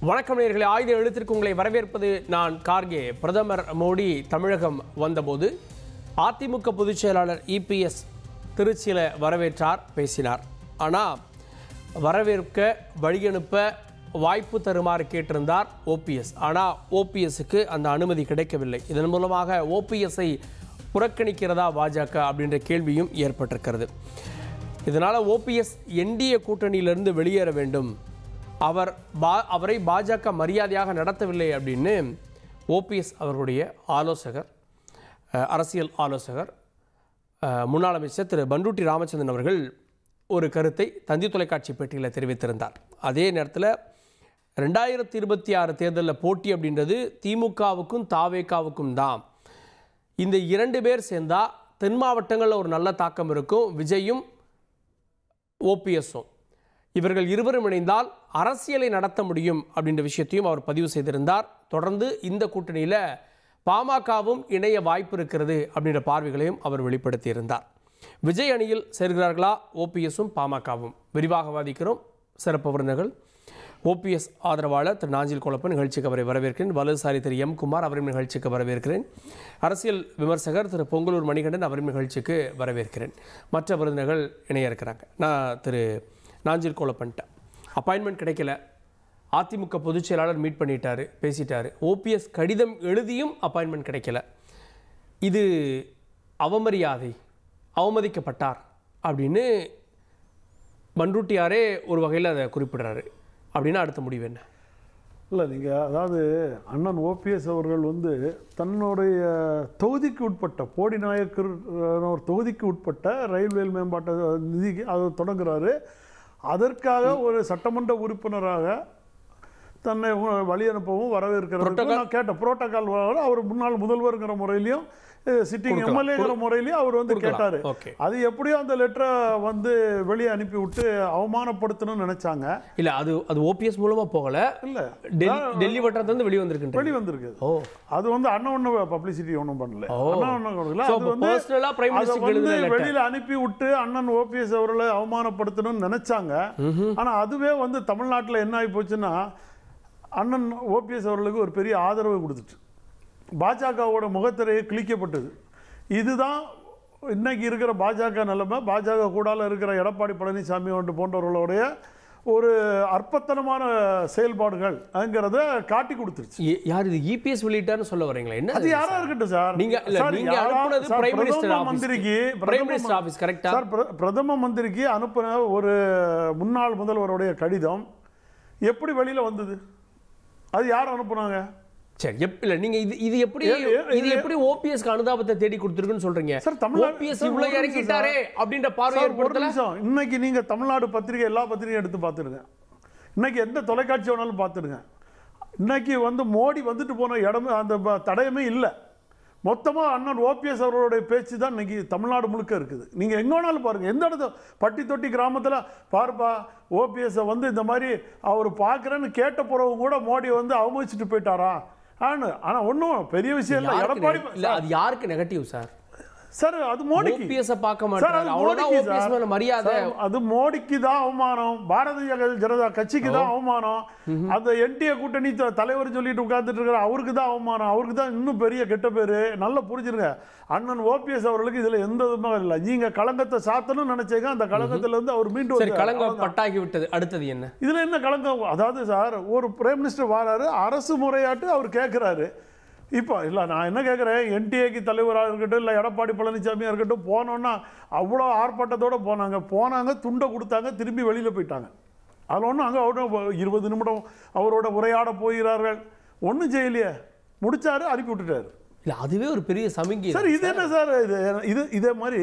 வணக்கம் நேயர்களே, ஆயுத எழுத்திற்கு உங்களை வரவேற்பது நான் கார்கே. பிரதமர் மோடி தமிழகம் வந்தபோது அதிமுக பொதுச் செயலாளர் இபிஎஸ் திருச்சியில் வரவேற்றார், பேசினார். ஆனால் வரவேற்க வழியனுப்ப வாய்ப்பு தருமாறு கேட்டிருந்தார் ஓபிஎஸ். ஆனால் ஓபிஎஸ்க்கு அந்த அனுமதி கிடைக்கவில்லை. இதன் மூலமாக ஓபிஎஸ்ஐ புறக்கணிக்கிறதா பாஜக அப்படின்ற கேள்வியும் ஏற்பட்டிருக்கிறது. இதனால் ஓபிஎஸ் என்டிஏ கூட்டணியிலிருந்து வெளியேற வேண்டும், அவரை பாஜக மரியாதையாக நடத்தவில்லை அப்படின்னு ஓபிஎஸ் அவர்களுடைய ஆலோசகர், அரசியல் ஆலோசகர், முன்னாள் அமைச்சர் திரு பண்டூட்டி ராமச்சந்திரன் அவர்கள் ஒரு கருத்தை தந்தி தொலைக்காட்சி பேட்டியில் தெரிவித்திருந்தார். அதே நேரத்தில் 2026 தேர்தலில் போட்டி அப்படின்றது திமுகவுக்கும் தாவேகாவுக்கும் தான். இந்த 2 பேர் சேர்ந்தால் தென் மாவட்டங்களில் ஒரு நல்ல தாக்கம் இருக்கும். விஜயும் ஓபிஎஸும் இவர்கள் இருவரும் இணைந்தால் அரசியலை நடத்த முடியும் அப்படின்ற விஷயத்தையும் அவர் பதிவு செய்திருந்தார். தொடர்ந்து இந்த கூட்டணியில் பாமகவும் இணைய வாய்ப்பு இருக்கிறது அப்படின்ற பார்வைகளையும் அவர் வெளிப்படுத்தியிருந்தார். விஜய் அணியில் சேர்கிறார்களா ஓபிஎஸும் பாமகவும்? விரிவாக வாதிக்கிறோம். சிறப்பு விருந்தினர்கள் ஓபிஎஸ் ஆதரவாளர் திரு நாஞ்சில் கோலப்பன் நிகழ்ச்சிக்கு அவரை வரவேற்கிறேன். வலதுசாரி திரு எம் குமார் அவரின் நிகழ்ச்சிக்கு வரவேற்கிறேன். அரசியல் விமர்சகர் திரு பொங்கலூர் மணிகண்டன் அவரின் நிகழ்ச்சிக்கு வரவேற்கிறேன். மற்ற விருந்தினர்கள் இணைய இருக்கிறாங்க. நான் திரு நாஞ்சில் கோலப்பன்ட்ட அப்பாயின்மெண்ட் கிடைக்கல, அதிமுக பொதுச் செயலாளர் மீட் பண்ணிட்டாரு, பேசிட்டாரு. ஓபிஎஸ் கடிதம் எழுதியும் அப்பாயின்மெண்ட் கிடைக்கல. இது அவமரியாதை, அவமதிக்கப்பட்டார் அப்படின்னு பண்டூட்டியாரே ஒரு வகையில் அதை குறிப்பிடுறாரு. அப்படின்னா அடுத்த முடிவு என்ன? இல்லை, நீங்கள் அதாவது அண்ணன் ஓபிஎஸ் அவர்கள் தன்னுடைய தொகுதிக்கு உட்பட்ட போடி நாயக்கர் ஒரு தொகுதிக்கு உட்பட்ட ரயில்வே மேம்பாட்டு நிதிக்கு அதை தொடங்குறாரு. அதற்காக ஒரு சட்டமன்ற உறுப்பினராக தன்னை வழி அனுப்பவும் வரவேற்கிறது நான் கேட்ட புரோட்டோகால் அவர் முன்னாள் முதல்வருங்கிற முறையிலையும் சிட்டிங் எம்எல்ஏங்கிற முறையிலையும் அவர் கேட்டார். அது எப்படியோ அந்த லெட்டரை வெளியே அனுப்பி விட்டு அவமானப்படுத்தணும்னு நினைச்சாங்க. இல்லை, அது ஓபிஎஸ் மூலமா போகல. இல்லை, டெல்லி வட்டாரத்திலிருந்து வெளியே வந்திருக்கு. அது அண்ணன் பப்ளிசிட்டி ஒன்றும் பண்ணல. வெளியில அனுப்பி விட்டு அண்ணன் ஓபிஎஸ் அவர்களை அவமானப்படுத்தணும்னு நினைச்சாங்க. ஆனா அதுவே தமிழ்நாட்டில் என்ன ஆகி போச்சுன்னா, அண்ணன் ஓபிஎஸ் அவர்களுக்கு ஒரு பெரிய ஆதரவு கொடுத்துட்டு பாஜகவோட முகத்திரையை கிழிக்கப்பட்டது. இதுதான் இன்னைக்கு இருக்கிற பாஜக நிலைமை. பாஜக கூடால இருக்கிற எடப்பாடி பழனிசாமி போன்றவர்களுடைய ஒரு அற்பத்தனமான செயல்பாடுகள் அங்கிறத காட்டி கொடுத்துருச்சு. யார் இது இபிஎஸ் வெளியிட்டார்னு சொல்ல வரீங்களா? என்ன அது யாரா இருக்கட்டும் சார். பிரதம மந்திரிக்கு அனுப்பின ஒரு முன்னாள் முதல்வருடைய கடிதம் எப்படி வெளியில வந்தது? அது யார் அனுப்புனாங்க? சரி, இல்ல நீங்க இது எப்படி ஓபிஎஸ்க்கு அனுதாபத்தை தேடி கொடுத்துருக்குன்னு சொல்றீங்க? சார், ஓபிஎஸ் இவ்வளவு இறக்கிட்டாரே அப்படின்ற பார்வை ஏற்படுத்தல. இன்னைக்கு நீங்க தமிழ்நாடு பத்திரிகை எல்லா பத்திரிகையும் எடுத்து பார்த்துருங்க. இன்னைக்கு எந்த தொலைக்காட்சி வேணாலும் பார்த்துருங்க. இன்னைக்கு மோடி வந்துட்டு போன இடமே அந்த தடயமே இல்லை. மொத்தமாக அண்ணன் ஓபிஎஸ் அவர்களுடைய பேச்சு தான் இன்னைக்கு தமிழ்நாடு முழுக்க இருக்குது. நீங்கள் எங்கே வேணாலும் பாருங்கள். எந்த இடத்துல பட்டி தொட்டி கிராமத்தில் பார்ப்பா ஓபிஎஸை இந்த மாதிரி அவர் பார்க்குறேன்னு கேட்ட பிறகு கூட மோடி அவமதிச்சுட்டு போயிட்டாரா? ஆனால் ஒன்றும் பெரிய விஷயம் இல்லை. எடப்பாடி அது யாருக்கு நெகட்டிவ் சார்? சார், அது மோடிக்கு பார்க்க மாட்டாங்க. மரியாதை அது மோடிக்கு தான் அவமானம். பாரதிய ஜனதா கட்சிக்கு தான் அவமானம். அந்த என்டிஏ கூட்டணி தலைவர் சொல்லிட்டு உட்கார்ந்துட்டு இருக்கிற அவருக்கு தான் அவமானம். அவருக்கு தான் இன்னும் பெரிய கெட்ட பேரு. நல்லா புரிஞ்சிருங்க. அண்ணன் ஓபிஎஸ் அவர்களுக்கு இதுல எந்த விதமாக இல்லை. நீங்க களங்கத்தை சாத்தணும்னு நினைச்சீங்க, அந்த களங்கத்துல அவர் மீண்டும் களங்கம் பட்டாகி விட்டது. அடுத்தது என்ன? இதுல என்ன களங்கம்? அதாவது சார், ஒரு பிரைம் மினிஸ்டர் வராரு, அரசு முறையாட்டு அவர் கேட்கிறாரு. இப்போ இல்லை, நான் என்ன கேட்குறேன், என்டிஏக்கு தலைவராக இருக்கட்டும், இல்லை எடப்பாடி பழனிசாமியாக இருக்கட்டும், போனோன்னா அவ்வளோ ஆர்ப்பாட்டத்தோடு போனாங்க, துண்டை கொடுத்தாங்க, திரும்பி வெளியில் போயிட்டாங்க. அதில் ஒன்றும் அங்கே அவரோட 20 நிமிடம் அவரோட உரையாட போகிறார்கள். ஒன்றும் செய்யலையே, முடிச்சாரு, அனுப்பி விட்டுட்டாரு. இல்லை, அதுவே ஒரு பெரிய சமிங்கை சார். இது என்ன சார்? இதே மாதிரி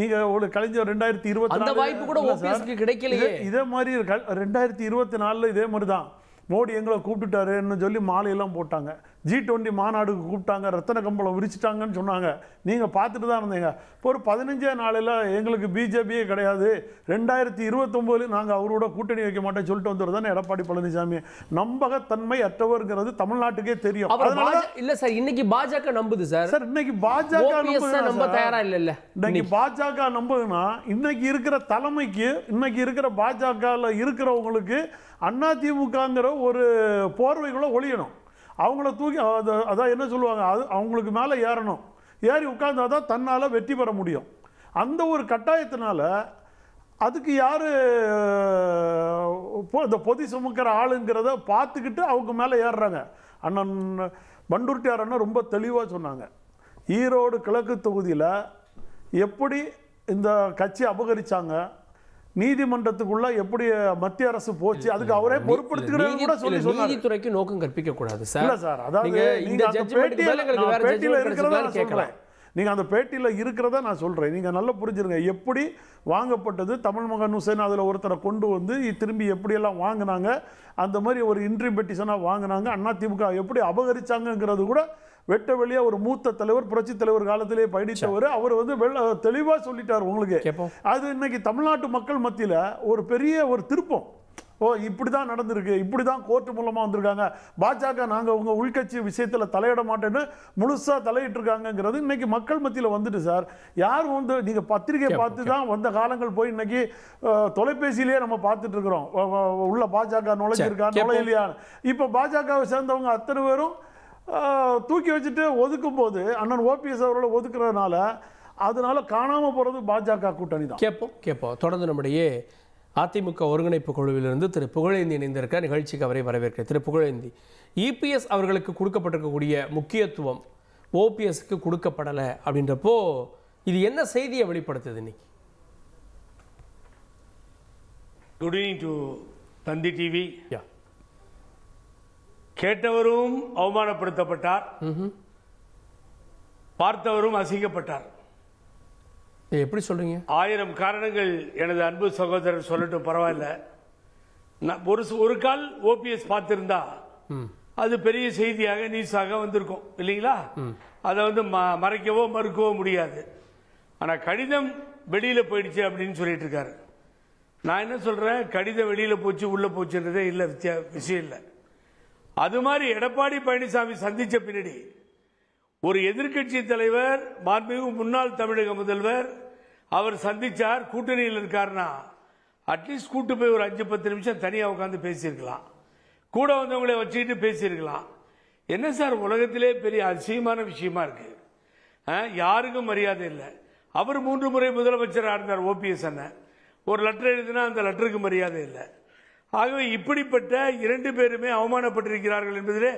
நீங்கள் ஒரு கலைஞர் 2024 வாய்ப்பு கூட ஓபிஎஸ்க்கு கிடைக்கலையே. இதே மாதிரி 2024 இதே மாதிரி தான் மோடி எங்களை கூப்பிட்டுட்டாருன்னு சொல்லி மாலையெல்லாம் போட்டாங்க. G20 மாநாடுக்கு கூப்பிட்டாங்க, ரத்தன கம்பளம் விரிச்சிட்டாங்கன்னு சொன்னாங்க. நீங்கள் பார்த்துட்டு தான் இருந்தீங்க. இப்போ ஒரு 15 நாளில் எங்களுக்கு பிஜேபியே கிடையாது, 2029 நாங்கள் அவரோட கூட்டணி வைக்க மாட்டேன்னு சொல்லிட்டு வந்துடுறது தானே எடப்பாடி பழனிசாமி. நம்பகத்தன்மை அற்றவர்ங்கிறது தமிழ்நாட்டுக்கே தெரியும். இல்ல சார், இன்னைக்கு பாஜக நம்புது சார். சார் இன்னைக்கு பாஜக நம்ப தயாரா இல்ல. இன்னைக்கு பாஜக நம்புதுன்னா இன்னைக்கு இருக்கிற தலைமைக்கு, இன்னைக்கு இருக்கிற பாஜக இருக்கிறவங்களுக்கு அதிமுகங்கிற ஒரு போர்வைக்குள்ள ஒழியணும். அவங்கள தூக்கி அதான் என்ன சொல்லுவாங்க, அது அவங்களுக்கு மேலே ஏறணும். ஏறி உட்கார்ந்தாதான் தன்னால் வெற்றி பெற முடியும். அந்த ஒரு கட்டாயத்தினால அதுக்கு யார் இந்த பொதி சுமக்கிற ஆளுங்கிறத பார்த்துக்கிட்டு அவங்க மேலே ஏறுறாங்க. அண்ணன் பண்டூர்ட்டியார் அண்ணன் ரொம்ப தெளிவாக சொன்னாங்க. ஈரோடு கிழக்கு தொகுதியில் எப்படி இந்த கட்சி அபகரிச்சாங்க, நீதிமன்றத்துக்குள்ள எப்படி மத்திய அரசு போச்சு, அதுக்கு அவரே பொறுப்படுத்துகிறது கூட சொல்லி சொன்னாங்க. நீதித்துறைக்கு நோக்கம் கற்பிக்க கூடாது சார். இல்ல சார், அதாவது நீங்க அந்த பேட்டியில இருக்கிறத நான் சொல்றேன். நீங்க அந்த பேட்டியில இருக்கிறத நான் சொல்றேன். நீங்க நல்லா புரிஞ்சிருங்க. எப்படி வாங்கப்பட்டது, தமிழ் மகன் ஹுசைன் அதுல ஒருத்தரை கொண்டு வந்து திரும்பி எப்படி எல்லாம் வாங்கினாங்க, அந்த மாதிரி ஒரு இன்ட்ரி பெட்டிஷனா வாங்கினாங்க, அதிமுக எப்படி அபகரிச்சாங்கிறது கூட வெட்ட வெளியே ஒரு மூத்த தலைவர், புரட்சி தலைவர் காலத்திலே பயணித்தவர், அவர் வந்து தெளிவா சொல்லிட்டார் உங்களுக்கு. அது இன்னைக்கு தமிழ்நாட்டு மக்கள் மத்தியில ஒரு பெரிய ஒரு திருப்பம். ஓ இப்படிதான் நடந்திருக்கு, இப்படிதான் கோர்ட் மூலமா வந்திருக்காங்க, பாஜக நாங்க உங்க உள்கட்சி விஷயத்துல தலையிட மாட்டேன்னு முழுசா தலையிட்டு இருக்காங்கிறது இன்னைக்கு மக்கள் மத்தியில வந்துட்டு சார். யாரும் வந்து நீங்க பத்திரிகை பார்த்து தான் வந்த காலங்கள் போய் இன்னைக்கு தொலைபேசியிலேயே நம்ம பார்த்துட்டு இருக்கிறோம். உள்ள பாஜக நுழைஞ்சிருக்கா நுழையிலையா. இப்ப பாஜகவை சேர்ந்தவங்க அத்தனை பேரும் தூக்கி வச்சுட்டு ஒதுக்கும் போது அண்ணன் ஓபிஎஸ் அவர்களை ஒதுக்குறதுனால அதனால காணாம போறது பாஜக கூட்டணி தான். கேட்போம். தொடர்ந்து நம்முடைய அதிமுக ஒருங்கிணைப்பு குழுவிலிருந்து திரு புகழேந்தி இணைந்திருக்க நிகழ்ச்சிக்கு அவரை வரவேற்கிறேன். திரு புகழேந்தி, இபிஎஸ் அவர்களுக்கு கொடுக்கப்பட்டிருக்கக்கூடிய முக்கியத்துவம் ஓபிஎஸ்க்கு கொடுக்கப்படலை அப்படின்றப்போ இது என்ன செய்தியை வெளிப்படுத்துது இன்னைக்கு? Good evening to Thanthi TV. கேட்டவரும் அவமானப்படுத்தப்பட்டார், பார்த்தவரும் அசிங்கப்பட்டார். எப்படி சொல்றீங்க? 1000 காரணங்கள் எனது அன்பு சகோதரர் சொல்லட்டும், பரவாயில்ல. ஒரு கால் ஓபிஎஸ் பார்த்திருந்தா அது பெரிய செய்தியாக நியூஸாக வந்திருக்கும் இல்லைங்களா? அதை வந்து மறைக்கவோ மறுக்கவோ முடியாது. ஆனா கடிதம் வெளியில போயிடுச்சு அப்படின்னு சொல்லிட்டு இருக்காரு. நான் என்ன சொல்றேன், கடிதம் வெளியில போச்சு உள்ள போச்சுன்றதே இல்ல, விஷயம் இல்லை. அது மாதிரி எடப்பாடி பழனிசாமி சந்திச்ச பின்னாடி ஒரு எதிர்கட்சி தலைவர், மாண்புமிகு முன்னாள் தமிழக முதல்வர் அவர் சந்திச்சார், கூட்டணியில் இருக்காருன்னா அட்லீஸ்ட் கூட்டு போய் ஒரு 5-10 நிமிஷம் தனியா உட்காந்து பேசியிருக்கலாம், கூட வந்தவங்களை வச்சுக்கிட்டு பேசியிருக்கலாம். என்ன சார் உலகத்திலே பெரிய அதிசயமான விஷயமா இருக்கு. யாருக்கும் மரியாதை இல்லை. அவர் 3 முறை முதலமைச்சராக இருந்தார் ஓபிஎஸ் அண்ணன். ஒரு லெட்டர் எழுதினா அந்த லெட்டருக்கு மரியாதை இல்லை. ஆகவே இப்படிப்பட்ட 2 பேருமே அவமானப்பட்டிருக்கிறார்கள் என்பதிலே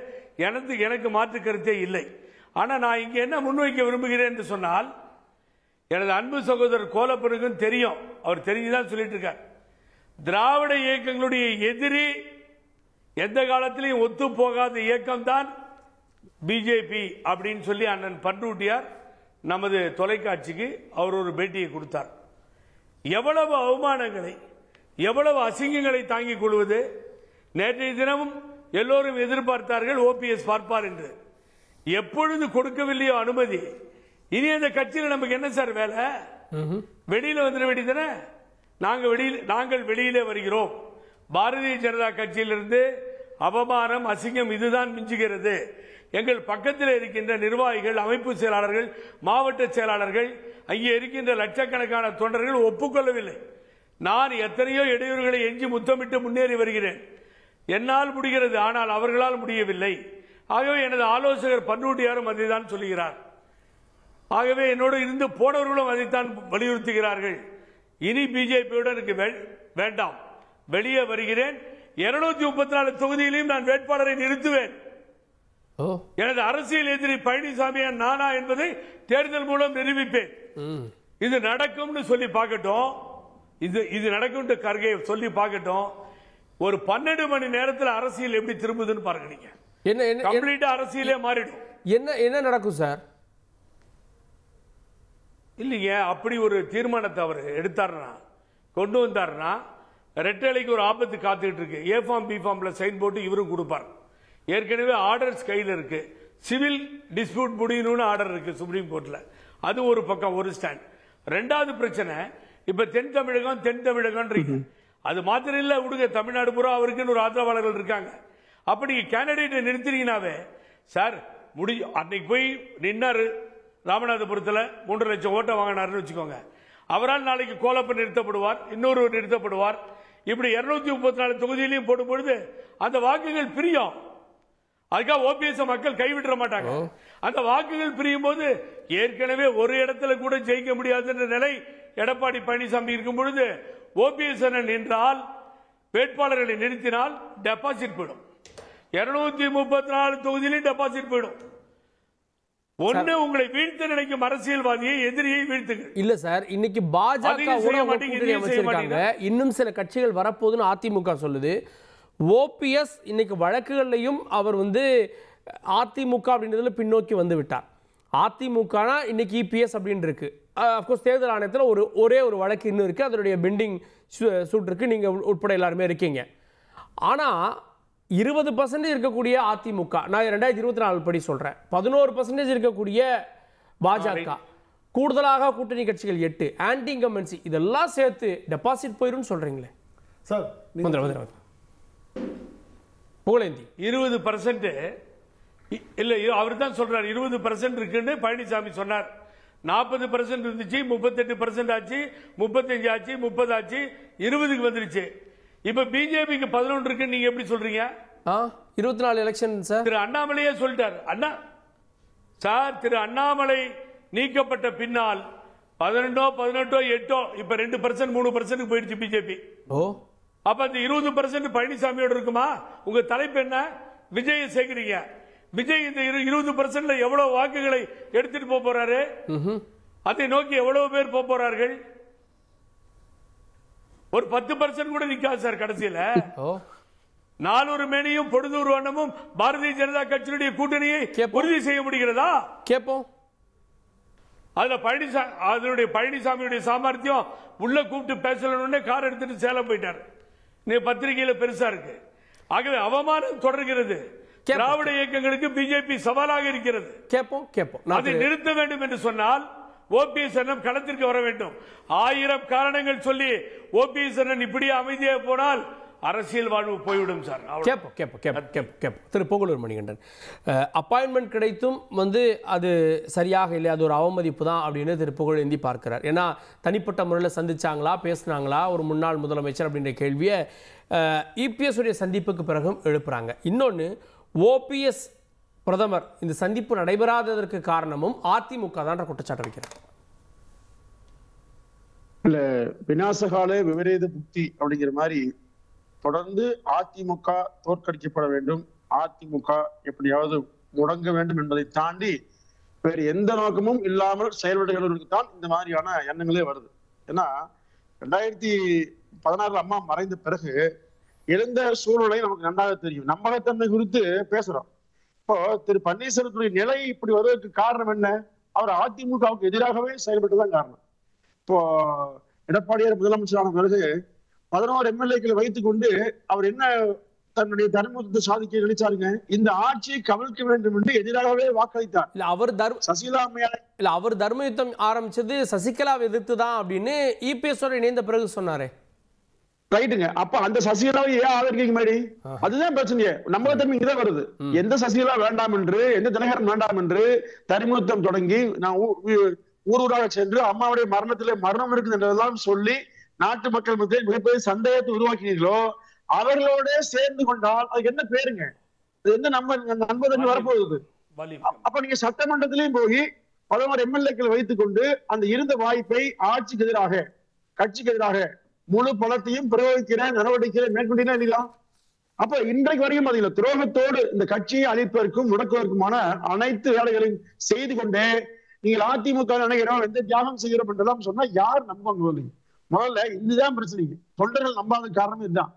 எனக்கு மாற்று கருத்தே இல்லை. ஆனா நான் இங்க என்ன முன்வைக்க விரும்புகிறேன் என்று சொன்னால், எனது அன்பு சகோதரர் கோலப்பனுக்கும் தெரியும், அவர் தெரிஞ்சுதான் சொல்லிட்டு இருக்கார். திராவிட இயக்கங்களுடைய எதிரி, எந்த காலத்திலையும் ஒத்து போகாத இயக்கம் தான் பிஜேபி அப்படின்னு சொல்லி அண்ணன் பண்ருட்டியார் நமது தொலைக்காட்சிக்கு அவர் ஒரு பேட்டியை கொடுத்தார். எவ்வளவு அவமானங்களை, எவ்வளவு அசிங்கங்களை தாங்கிக் கொள்வது. நேற்றைய தினமும் எல்லோரும் எதிர்பார்த்தார்கள் ஓபிஎஸ் பார்ப்பார் என்று. எப்பொழுது கொடுக்கவில்லையோ அனுமதி, இனி அந்த கட்சியில் நமக்கு என்ன சார் வேலை? வெளியில வந்துட வேண்டியதானே. நாங்கள் வெளியிலே வருகிறோம். பாரதிய ஜனதா கட்சியிலிருந்து அவமானம், அசிங்கம் இதுதான் மிஞ்சுகிறது. எங்கள் பக்கத்தில் இருக்கின்ற நிர்வாகிகள், அமைப்பு செயலாளர்கள், மாவட்ட செயலாளர்கள், அங்கே இருக்கின்ற லட்சக்கணக்கான தொண்டர்கள் ஒப்புக்கொள்ளவில்லை. நான் எத்தனையோ இடையூறுகளை எஞ்சி முத்தமிட்டு முன்னேறி வருகிறேன். என்னால் முடிகிறது, ஆனால் அவர்களால் முடியவில்லை. ஆகவே எனது ஆலோசகர் பண்ருட்டியாரும் அதைத்தான் சொல்லுகிறார். ஆகவே என்னோடு இருந்து போனவர்களும் அதைத்தான் வலியுறுத்துகிறார்கள். இனி பிஜேபியுடன் எனக்கு வேண்டாம், வெளியே வருகிறேன். 234 தொகுதியிலையும் நான் வேட்பாளரை நிறுத்துவேன். எனது அரசியல் எதிரி பழனிசாமி நானா என்பதை தேர்தல் மூலம் நிரூபிப்பேன். இது நடக்கும் சொல்லி பார்க்கட்டும், இது நடக்கும் கர்கே சொல்லி பார்க்கட்டும். ஒரு 12 மணி நேரத்தில் அரசியல் எப்படி திரும்புதுன்னு பாருங்க. நீங்க கம்ப்ளீட்டா அரசியலே மாறிடும். என்ன நடக்கும் சார்? இல்லைங்க, அப்படி ஒரு தீர்மானத்தை அவர் எடுத்தாருன்னா, கொண்டு வந்தாருன்னா, ரெட்டலைக்கு ஒரு ஆபத்து காத்துக்கிட்டு இருக்கு. ஏ ஃபார்ம் பி ஃபார்ம்ல சைன் போட்டு இவரும் கொடுப்பார். ஏற்கனவே ஆர்டர்ஸ் கையில் இருக்கு. சிவில் டிஸ்பியூட் முடியணும்னு ஆர்டர் இருக்கு சுப்ரீம் கோர்ட்ல. அது ஒரு பக்கம் ஒரு ஸ்டாண்ட். ரெண்டாவது பிரச்சனை, இப்ப தென் தமிழகம் அது மாத்திரம் இல்ல, விடுங்க, தமிழ்நாடு பூரா அவருக்குன்னு ஒரு ஆதரவாளர்கள் இருக்காங்க. அப்ப நீங்க கேண்டிடேட்டை நிறுத்தினீங்கன்னாவே சார் முடியும். அன்னைக்கு போய் நின்னாரு ராமநாதபுரத்தில் 3 லட்சம் ஓட்டை வாங்கினாருன்னு வச்சுக்கோங்க. அவரால் நாளைக்கு கோலப்ப நிறுத்தப்படுவார், இன்னொரு நிறுத்தப்படுவார். இப்படி 234 தொகுதியிலையும் போடும் பொழுது அந்த வாக்குகள் பிரியும். அதுக்காக ஓபிஎஸ் மக்கள் கைவிட மாட்டாங்க. அந்த வாக்குகள் பிரியும் போது ஏற்கனவே ஒரு இடத்துல கூட ஜெயிக்க முடியாதுன்ற நிலை எடப்பாடி பழனிசாமி இருக்கும் பொழுது ஓபிஎஸ் நின்றால், வேட்பாளர்களை நிறுத்தினால் டெபாசிட் போயிடும். 234 தொகுதியிலும் டெபாசிட் போயிடும். ஒண்ணு உங்களை வீழ்த்த நினைக்கும் அரசியல்வாதியை, எதிரியை வீழ்த்துங்க. இல்ல சார், இன்னைக்கு பாஜக அமைச்சிருக்காங்க, இன்னும் சில கட்சிகள் வரப்போகுதுன்னு அதிமுக சொல்லுது. ஓபிஎஸ் இன்னைக்கு வழக்குகள்லையும் அவர் அதிமுக அப்படின்றதுல பின்னோக்கி வந்து விட்டார். அதிமுகனா இன்னைக்கு இபிஎஸ் அப்படின்னு இருக்கு. அப்கோர்ஸ் தேர்தல் ஆணையத்தில் ஒரே ஒரு வழக்கு இன்னும் இருக்கு, அதனுடைய பெண்டிங் சூட் இருக்கு, நீங்க உட்பட எல்லாருமே இருக்கீங்க. ஆனா 20% இருக்கக்கூடிய அதிமுக, நான் 2024 படி சொல்றேன், 11% இருக்கக்கூடிய பாஜக, கூடுதலாக கூட்டணி கட்சிகள் 8, ஆன்டி இன்கம்பன்சி, இதெல்லாம் சேர்த்து டெபாசிட் போயிரும் சொல்றீங்களே சார். புகழேந்தி 20% இல்ல, அவர் தான் சொல்றாரு 20% இருக்குன்னு பழனிசாமி சொன்னார். 40% இருந்துச்சு, 38% ஆச்சு, 35 ஆச்சு, 30 ஆச்சு, 20க்கு வந்துருச்சு. இப்ப பிஜேபிக்கு 11 இருக்கு, நீங்க எப்படி சொல்றீங்க? 24 எலெக்ஷன் சார். திரு அண்ணாமலையே சொல்லிட்டார். திரு அண்ணாமலை நீக்கப்பட்ட பின்னால் 18, 8 இப்ப 2%, 3% போயிடுச்சு பிஜேபி. அப்ப அந்த 20% பழனிசாமியோட இருக்குமா? உங்க தலைப்பு என்ன? விஜய் சேர்க்கிறீங்க. விஜய் இந்த 20% எவ்வளவு வாக்குகளை எடுத்துட்டு போறாரு? அதை நோக்கி எவ்வளவு பேர் போறார்கள்? ஒரு 10% கூட நிக்காது சார். கடைசியில 4 மேனியும் பொழுதூர் வண்ணமும் பாரதிய ஜனதா கட்சியினுடைய கூட்டணியை உறுதி செய்ய முடிகிறதா? கேட்போம். அதுல பழனிசாமியுடைய சாமர்த்தியம் உள்ள கூப்பிட்டு பேசலன்னு கார் எடுத்துட்டு சேலம் போயிட்டார். நீ பத்திரிகையில பெருசா இருக்கு. ஆகவே அவமானம் தொடர்கிறது. திராவிட இயக்கங்களுக்கு பிஜேபி சவாலாக இருக்கிறது. அதை நிறுத்த வேண்டும் என்று சொன்னால் ஓபிஎஸ் அண்ணன் களத்திற்கு வர வேண்டும். 1000 காரணங்கள் சொல்லி ஓபிஎஸ் அண்ணன் இப்படியே அமைதியாக போனால் அரசியல் வாழ்வு போய்விடும் சார். திரு பொங்கலூர் மணிகண்டன், அப்பாயின்மெண்ட் கிடைத்தும் அது சரியாக இல்லை, அது ஒரு அவமதிப்பு தான் அப்படின்னு திரு புகழேந்தி பார்க்கிறார். ஏன்னா தனிப்பட்ட முறையில் சந்திச்சாங்களா, பேசினாங்களா ஒரு முன்னாள் முதலமைச்சர் அப்படின்ற கேள்வியை இபிஎஸ் உடைய சந்திப்புக்கு பிறகும் எழுப்புறாங்க. இன்னொன்று, ஓபிஎஸ் பிரதமர் இந்த சந்திப்பு நடைபெறாததற்கு காரணமும் அதிமுக தான் குற்றச்சாட்டு வைக்கிறார். இல்ல, விநாசகால விபரீத புக்தி அப்படிங்கிற மாதிரி தொடர்ந்து அதிமுக தோற்கடிக்கப்பட வேண்டும், அதிமுக எப்படியாவது முடங்க வேண்டும் என்பதை தாண்டி வேறு எந்த நோக்கமும் இல்லாமல் செயல்படுகிறவர்களுக்கு தான் இந்த மாதிரியான எண்ணங்களே வருது. ஏன்னா 2016 அம்மா மறைந்த பிறகு எழுந்த சூழ்நிலை நமக்கு நன்றாக தெரியும். நம்பகத்தன்மை குறித்து பேசுறோம். இப்போ திரு பன்னீர்செல்வத்துடைய நிலை இப்படி வருவதற்கு காரணம் என்ன? அவர் அதிமுகவுக்கு எதிராகவே செயல்பட்டுதான் காரணம். இப்போ எடப்பாடியார் முதலமைச்சரான பிறகு 11 எம்எல்ஏக்களை வைத்துக் கொண்டு அவர் என்ன தன்னுடைய தர்மத்தை சாதிக்க நினைச்சாருங்க? இந்த ஆட்சியை கவிழ்க்க வேண்டும் என்று எதிராகவே வாக்களித்தார். அவர் தர்ம யுத்தம் ஆரம்பிச்சது சசிகலாவை எதிர்த்து தான் அப்படின்னு இபிஎஸ் இணைந்த பிறகு சொன்னாரே. ரைட்டுங்க. அப்ப அந்த சசிகலாவை ஏன் ஆதரிக்க மாதிரி? அதுதான் பிரச்சனையே. நம்ம தம்பி இதான் வருது. எந்த சசிகலா வேண்டாம் என்று, எந்த தினகரன் வேண்டாம் என்று தரிமுத்தம் தொடங்கி நான் ஊராக சென்று அம்மாவுடைய மரணத்திலே மரணம் இருக்குது என்றதெல்லாம் சொல்லி நாட்டு மக்கள் மத்தியில் மிகப்பெரிய சந்தேகத்தை உருவாக்கினீர்களோ அவர்களோட சேர்ந்து கொண்டால் அதுக்கு என்ன பேருங்க? எந்த நண்பர்கள் வரப்போகுது? அப்ப நீங்க சட்டமன்றத்திலையும் போய் 11 எம்எல்ஏக்களை வைத்துக் கொண்டு அந்த இருந்த வாய்ப்பை ஆட்சிக்கு எதிராக, கட்சிக்கு எதிராக முழு பலத்தையும் பிரயோகிக்கிற நடவடிக்கைகளை மேற்கொண்டீங்கன்னா இல்லையா? அப்ப இன்றைக்கு வரையும் அதுல துரோகத்தோடு இந்த கட்சியை அழிப்பதற்கும் முடக்குவதற்குமான அனைத்து வேலைகளையும் செய்து கொண்டே நீங்கள் அதிமுக நினைக்கிறோம், எந்த தியாகம் செய்கிறோம் என்றெல்லாம் சொன்னா யார் நம்புவாங்க? முதல்ல இதுதான் பிரச்சனை. தொண்டர்கள் நம்பாத காரணம் இதுதான்.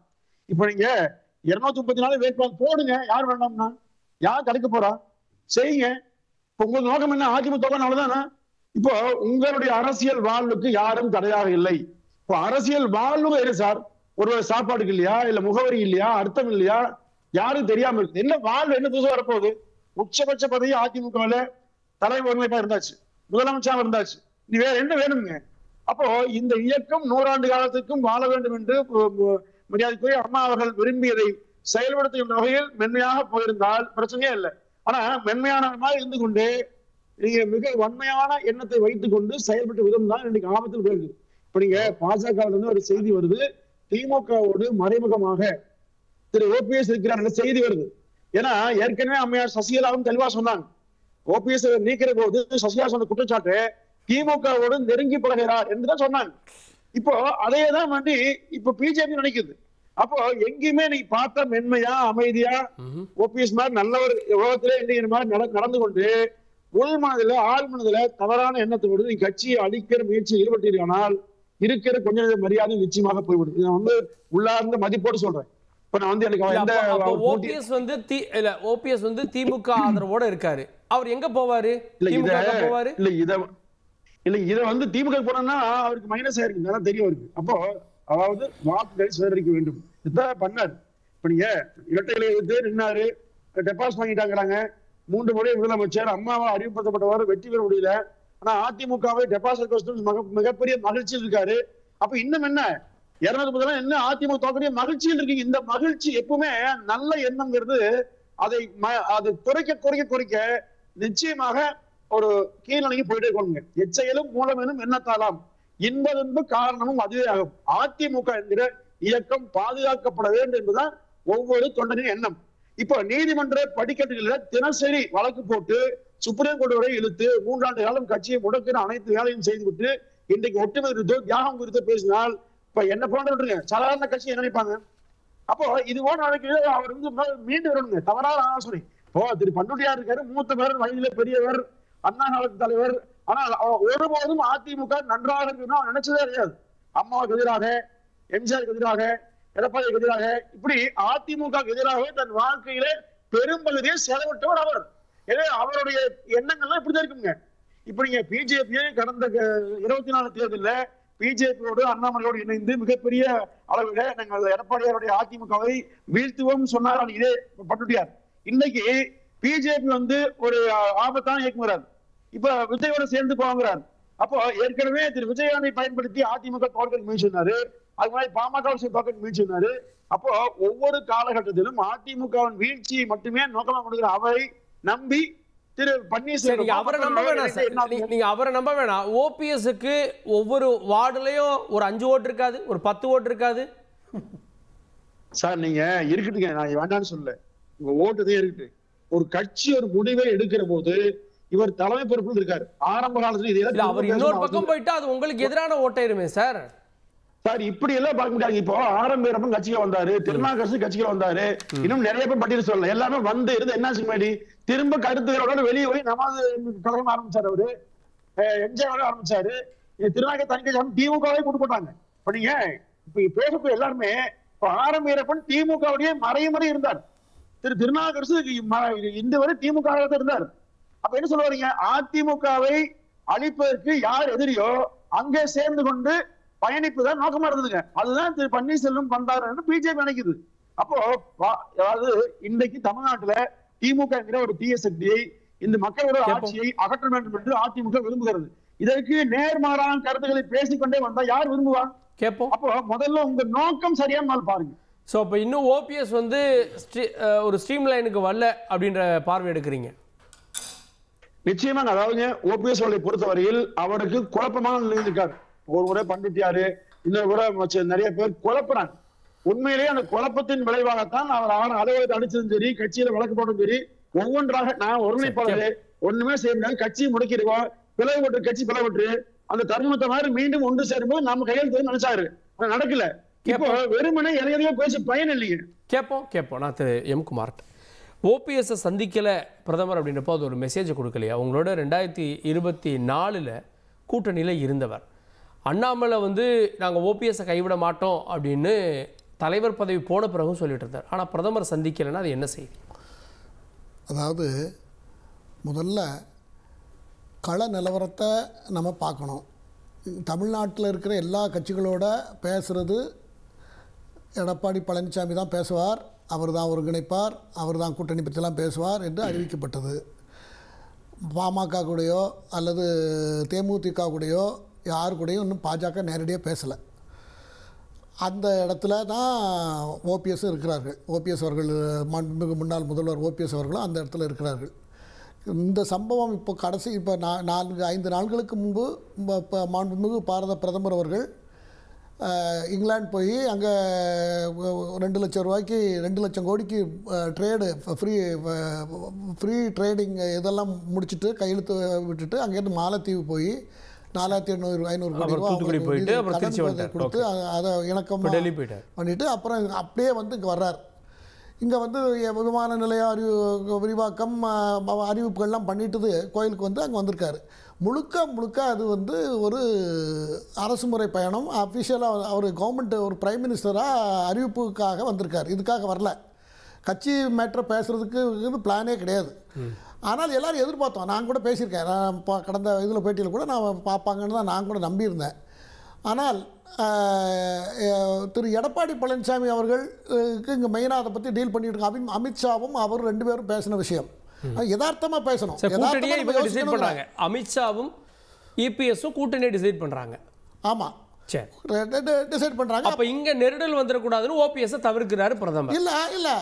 இப்ப நீங்க 234 வேட்பாளர் போடுங்க, யார் வேண்டாம்னா? யார் தடுக்க போறா? செய்யுங்க. இப்ப உங்க நோக்கம் என்ன? அதிமுக அவ்வளவுதானா? இப்போ உங்களுடைய அரசியல் வாழ்வுக்கு யாரும் தடையாக இல்லை. இப்போ அரசியல் வாழ்வு என்ன சார்? ஒரு சாப்பாடுக்கு இல்லையா, இல்ல முகவரி இல்லையா, அர்த்தம் இல்லையா? யாரும் தெரியாம இருக்கு. என்ன வாழ்வு என்ன புதுசா வரப்போகுது? உச்சபட்ச பதவி அதிமுகவில் தலைவர் ஒருங்கிணைப்பா இருந்தாச்சு, முதலமைச்சராக இருந்தாச்சு. இது வேற என்ன வேணுங்க? அப்போ இந்த இயக்கம் 100 ஆண்டு காலத்துக்கும் வாழ வேண்டும் என்று மரியாதைக்குரிய அம்மா அவர்கள் விரும்பியதை செயல்படுத்துகின்ற வகையில் மென்மையாக போயிருந்தால் பிரச்சனையே இல்லை. ஆனா மென்மையான மாதிரி இருந்து கொண்டு நீங்க மிக வன்மையான எண்ணத்தை வைத்துக் கொண்டு செயல்பட்ட விதம் தான் இன்னைக்கு ஆபத்தில் போயிருக்கு. இப்ப நீங்க பாஜக ஒரு செய்தி வருது, திமுகவோடு மறைமுகமாக திரு ஓபிஎஸ் இருக்கிறார் செய்தி வருது. ஏன்னா ஏற்கனவே அம்மையார் சசிகலாவும் தெளிவா சொன்னாங்க, ஓபிஎஸ் நீக்கிற போது சசிகலா சொன்ன குற்றச்சாட்டு திமுகவோடு நெருங்கி பழகிறார் என்றுதான் சொன்னாங்க. இப்போ அதையே தான் வந்து இப்ப பிஜேபி நினைக்குது. அப்போ எங்கேயுமே நீ பார்த்த மென்மையா அமைதியா ஓபிஎஸ் மாதிரி நல்லவர் உலகத்திலே இந்த மாதிரி நடந்து கொண்டு உள் மனதில ஆள் மனதில தவறான எண்ணத்தோடு நீ கட்சியை அழிக்கிற முயற்சியில் ஈடுபட்டீர்களானால் இருக்கிற கொஞ்ச மரியாதை நிச்சயமாக போய்விடும். நான் வந்து உள்ளார்ந்த மதிப்போடு சொல்றேன். இப்ப நான் வந்து எனக்கு ஓபிஎஸ் வந்து திமுக ஆதரவோட இருக்காரு, அவர் எங்க போவாரு? இல்ல இத வந்து திமுக போனா அவருக்கு மைனஸ் ஆயிருக்கு, நல்லா தெரியும் அவருக்கு. அப்போ அதாவது வாக்குகளை சேகரிக்க வேண்டும் இதான் பண்ணாரு. இப்ப நீங்க இரட்டைகளை எடுத்து நின்னாரு, டெபாசிட் வாங்கிட்டாங்கிறாங்க. 3 முறை முதலமைச்சர், அம்மாவால் அறிவிக்கப்பட்டவர், வெற்றி பெற முடியல. ஆனா அதிமுகவை டெபாசிட் மிகப்பெரிய மகிழ்ச்சியில் இருக்காரு. அப்ப இன்னும் என்ன 230 என்ன அதிமுக தோற்கடிய மகிழ்ச்சியில் இருக்கீங்க. இந்த மகிழ்ச்சி எப்பவுமே நல்ல எண்ணம்ங்கிறது அதை குறைக்க நிச்சயமாக ஒரு கீழே போயிட்டே இருக்கணுங்க. எச்செயலும் மூலமெனும் எண்ணத்தாலாம் இன்பதென்பு காரணமும் அதுவே ஆகும். அதிமுக என்கிற இயக்கம் பாதுகாக்கப்பட வேண்டும் என்பதுதான் ஒவ்வொரு தொண்டனின் எண்ணம். இப்போ நீதிமன்ற படிக்கட்டுகளில் தினசரி வழக்கு போட்டு சுப்ரீம் கோர்ட் வரை இழுத்து 3 ஆண்டு காலம் கட்சியை முடக்கிற அனைத்து வேலையும் செய்துவிட்டு இன்றைக்கு ஒற்றுமை குறித்தோ தியாகம் குறித்தோ பேசினால் இப்ப என்ன போன்ற சாதாரண கட்சி என்ன நினைப்பாங்க? அப்போ இது போன்ற நாளைக்கு அவர் வந்து மீண்டு வரணுங்க. தவறான ஆலோசனை. இப்போ திரு பண்ருட்டியார் இருக்காரு, மூத்த பேர், வயதிலே பெரியவர், அண்ணா காலத்து தலைவர். ஆனால் ஒருபோதும் அதிமுக நன்றாக இருக்குன்னு அவர் நினைச்சதே கிடையாது. அம்மாவுக்கு எதிராக, எம்ஜிஆருக்கு எதிராக, எடப்பாடிக்கு எதிராக, இப்படி அதிமுக எதிராக தன் வாழ்க்கையிலே பெரும்பகுதியை செலவிட்டவர் அவர். எனவே அவருடைய எண்ணங்கள்லாம் இப்படிதான் இருக்குங்க. இப்ப நீங்க பிஜேபியை கடந்த 24 தேர்தலில் பிஜேபியோடு அண்ணாமலையோடு இணைந்து மிகப்பெரிய அளவில் நாங்கள் எடப்பாடியாருடைய அதிமுகவை வீழ்த்துவோம் சொன்னார் இதே பட்டுட்டியார். இன்னைக்கு பிஜேபி வந்து ஒரு ஆபத்தான இயக்குகிறார். இப்ப விஜயோட சேர்ந்து போகிறார். அப்போ ஏற்கனவே திரு விஜயானை பயன்படுத்தி அதிமுக தோற்க முயற்சி சொன்னாரு, அது மாதிரி பாமக தோற்க முயற்சி சொன்னாரு. அப்போ ஒவ்வொரு காலகட்டத்திலும் அதிமுகவின் வீழ்ச்சியை மட்டுமே நோக்கமாக கொடுக்கிற அவரை நம்பி திரு பன்னீர்செல்வம் அவரை நம்ப வேணாம். நீங்க அவரை நம்ப வேணாம். ஓபிஎஸ்க்கு ஒவ்வொரு வார்டுலயும் ஒரு 5 ஓட்டு இருக்காது, ஒரு 10 ஓட்டு இருக்காது சார். நீங்க இருக்கட்டுங்க, நான் வேண்டாம்னு சொல்ல, உங்க ஓட்டுதான் இருக்கு. ஒரு கட்சி ஒரு முடிவை எடுக்கிற போது இவர் தலைமை பொறுப்பில் இருக்காரு. ஆரம்ப காலத்துல அவர் இன்னொரு பக்கம் போயிட்டா அது உங்களுக்கு எதிரான ஓட்டாயிருமே சார். சார் இப்படி எல்லாம் பார்க்க முடியாது. இப்போ ஆரம்பம் கட்சிகள் வந்தாரு, திருநாகரசு கட்சிகள் வந்தாரு, இன்னும் நிறைய பேர் பட்டியல் சொல்லல. எல்லாமே வந்து இருந்து என்ன முன்னாடி திரும்ப கருத்துகளோட வெளியே போய் நமாது தொடர்ந்து ஆரம்பிச்சாரு. அவரு எம்ஜிஆர் ஆரம்பிச்சாரு, திருநாகர் தனிக்கை திமுகவே கூட்டு போட்டாங்க. இப்ப நீங்க இப்ப பேசக்கூடிய எல்லாருமே இப்ப ஆரம்பம் திமுகவுடைய மறைமுறை இருந்தார். திரு திருநாகரசு இந்த வரை திமுக இருந்தார். அப்ப என்ன சொல்ல வரீங்க? அதிமுகவை அழிப்பதற்கு யார் எதிரியோ அங்கே சேர்ந்து கொண்டு பயணிப்புதான் நோக்கமா இருந்ததுங்க. அதுதான் திரு பன்னீர்செல்வம் பண்றாரு பிஜேபி நினைக்குது. அப்போ அதாவது இன்றைக்கு தமிழ்நாட்டுல திமுக என்கிற ஒரு தீய சக்தியை, இந்த மக்களோட ஆட்சியை அகற்ற வேண்டும் என்று அதிமுக விரும்புகிறது. இதற்கு நேர்மாறான கருத்துக்களை பேசிக்கொண்டே வந்தா யார் விரும்புவா? கேட்போம். அப்போ முதல்ல உங்க நோக்கம் சரியான பாருங்க. சோ அப்ப இன்னும் ஓபிஎஸ் வந்து ஒரு ஸ்ட்ரீம் லைனுக்கு வரல அப்படின்ற பார்வை எடுக்கிறீங்க? நிச்சயமாக. அதாவது ஓபிஎஸ் அவர்களை பொறுத்தவரையில் அவருக்கு குழப்பமான நிலை இருக்காரு. ஒரு முறை பண்ருட்டியாரு, இன்னொரு முறை நிறைய பேர் குழப்புறாங்க. உண்மையிலேயே அந்த குழப்பத்தின் விளைவாகத்தான் அவர் அலுவலகத்தை அடிச்சதும் சரி, கட்சியில வழக்கு போடும் சரி, ஒவ்வொன்றாக நான் ஒருங்கிணைப்பாளர் ஒண்ணுமே செய்ய கட்சியை முடக்கிடுவோம், பிளவுபட்டு கட்சி பிளவுபட்டு அந்த தருணத்தை மாதிரி மீண்டும் ஒன்று சேரும்போது நம்ம கையெழுத்து நினைச்சாரு. நடக்கல. இப்போ வெறுமனே எதையோ பேசி பயன் இல்லைங்க. கேட்போம். நான் திரு எம் குமார், ஓபிஎஸ் சந்திக்கல பிரதமர் அப்படின்றப்போ அது ஒரு மெசேஜ் கொடுக்கலையா? உங்களோட 2024 கூட்டணியில் இருந்தவர் அண்ணாமலை வந்து நாங்கள் ஓபிஎஸ்ஸை கைவிட மாட்டோம் அப்படின்னு தலைவர் பதவி போன பிறகும் சொல்லிட்டு இருந்தார். ஆனால் பிரதமர் சந்திக்கலைன்னா அது என்ன செய்தி? அதாவது முதல்ல கள நிலவரத்தை நம்ம பார்க்கணும். தமிழ்நாட்டில் இருக்கிற எல்லா கட்சிகளோட பேசுகிறது எடப்பாடி பழனிசாமி தான் பேசுவார், அவர் தான் ஒருங்கிணைப்பார், அவர் தான் கூட்டணி பற்றிலாம் பேசுவார் என்று அறிவிக்கப்பட்டது. பாமக கூடயோ அல்லது தேமுதிக கூடயோ யாரு கூடயும் இன்னும் பாஜக நேரடியாக பேசலை. அந்த இடத்துல தான் ஓபிஎஸ் இருக்கிறார்கள். ஓபிஎஸ் அவர்கள், மாண்புமிகு முன்னாள் முதல்வர் ஓபிஎஸ் அவர்களும் அந்த இடத்துல இருக்கிறார்கள். இந்த சம்பவம் இப்போ கடைசி இப்போ 4-5 நாட்களுக்கு முன்பு இப்போ மாண்புமிகு பாரத பிரதமர் அவர்கள் இங்கிலாந்து போய் அங்கே 2 லட்சம் ரூபாய்க்கு 2 லட்சம் கோடிக்கு ட்ரேடு ஃப்ரீ ட்ரேடிங் இதெல்லாம் முடிச்சுட்டு கையெழுத்து விட்டுட்டு அங்கேருந்து மாலத்தீவு போய் 4,500 கோடி ரூபா கொடுத்து அதை இணக்கம் பண்ணிட்டு அப்புறம் அப்படியே வந்து இங்கே வர்றார். இங்கே வந்து விமான நிலைய விரிவாக்கம் அறிவிப்புகள்லாம் பண்ணிட்டு கோயிலுக்கு வந்து அங்கே வந்திருக்காரு. முழுக்க அது வந்து ஒரு அரசு முறை பயணம். அஃபிஷியலாக அவர் கவர்மெண்ட் ஒரு பிரைம் மினிஸ்டராக அறிவிப்புக்காக வந்திருக்கார். இதுக்காக வரல. கட்சி மேட்டரை பேசுகிறதுக்கு இது பிளானே கிடையாது. ஆனால் எல்லோரும் எதிர்பார்த்தோம். நான் கூட பேசியிருக்கேன். நான் கடந்த இதில் பேட்டியில் கூட நான் பார்ப்பாங்கன்னு தான் நான் கூட நம்பியிருந்தேன். ஆனால் திரு எடப்பாடி பழனிசாமி அவர்களுக்கு இங்கே மெயினாக அதை பற்றி டீல் பண்ணிட்டு இருக்காங்க. அமித்ஷாவும் அவர் 2 பேரும் பேசின விஷயம் யதார்த்தமாக பேசணும். அமித்ஷாவும் இபிஎஸும் கூட்டணியை டிசைட் பண்ணுறாங்க. ஆமாம், டிசைட் பண்ணுறாங்க. அப்போ இங்கே நெருடல் வந்துடக்கூடாதுன்னு ஓபிஎஸ் தவிர்க்கிறாரு பிரதமர். இல்லை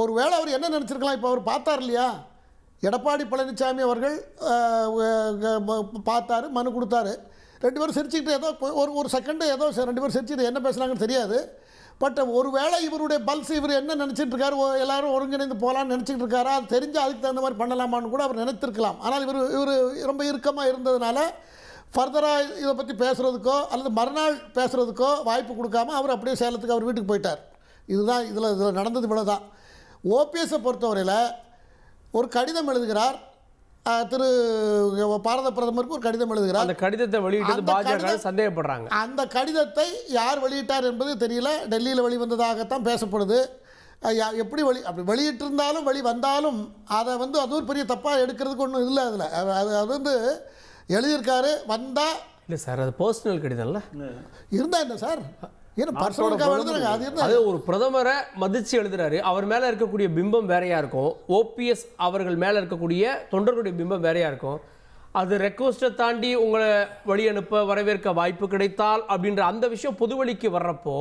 ஒரு வேளை அவர் என்ன நினச்சிருக்கலாம். இப்போ அவர் பார்த்தார் இல்லையா, எடப்பாடி பழனிசாமி அவர்கள் பார்த்தாரு, மனு கொடுத்தாரு. 2 பேரும் சிரிச்சுக்கிட்டு ஏதோ ஒரு செகண்டு ஏதோ 2 பேரும் சிரிச்சுட்டு என்ன பேசுனாங்கன்னு தெரியாது. பட் ஒரு வேளை இவருடைய பல்ஸ் இவர் என்ன நினச்சிட்டு இருக்காரு, எல்லாரும் ஒருங்கிணைந்து போகலான்னு நினச்சிட்டு இருக்காரா, அது தெரிஞ்சு அதுக்கு தகுந்த மாதிரி பண்ணலாமான்னு கூட அவர் நினைத்திருக்கலாம். ஆனால் இவர் ரொம்ப இறுக்கமாக இருந்ததுனால ஃபர்தராக இதை பற்றி பேசுகிறதுக்கோ அல்லது மறுநாள் பேசுகிறதுக்கோ வாய்ப்பு கொடுக்காம அவர் அப்படியே சேலத்துக்கு அவர் வீட்டுக்கு போயிட்டார். இதுதான் இதில் நடந்தது. இவ்வளோ தான். ஓபிஎஸை பொறுத்தவரையில் ஒரு கடிதம் எழுதுகிறார். திரு பாரத பிரதமருக்கு ஒரு கடிதம் எழுதுகிறார். அந்த கடிதத்தை வெளியிட்டது பாஜக சந்தேகப்படுறாங்க. அந்த கடிதத்தை யார் வெளியிட்டார் என்பது தெரியல. டெல்லியில் வெளிவந்ததாகத்தான் பேசப்படுது. எப்படி அப்படி வெளியிட்டிருந்தாலும் வந்தாலும் அதை வந்து அது ஒரு பெரிய தப்பாக எடுக்கிறதுக்கு ஒன்றும் இல்லை. அதில் அது வந்து எழுதியிருக்காரு. வந்தால் இல்லை சார், அது பர்சனல் கடிதம் இல்லை இருந்தால் என்ன சார், அது ஒரு பிரதமரை மதிச்சு எழுதுறாரு. அவர் மேல இருக்கக்கூடிய பிம்பம் வேறையா இருக்கும். ஓபிஎஸ் அவர்கள் மேல இருக்கக்கூடிய தொண்டர்களுடைய பிம்பம் வேறையா இருக்கும். அது ரெக்வஸ்ட்டை தாண்டி உங்களை வழி அனுப்ப வரவேற்க வாய்ப்பு கிடைத்தால் அப்படின்ற அந்த விஷயம் பொதுவெளிக்கு வர்றப்போ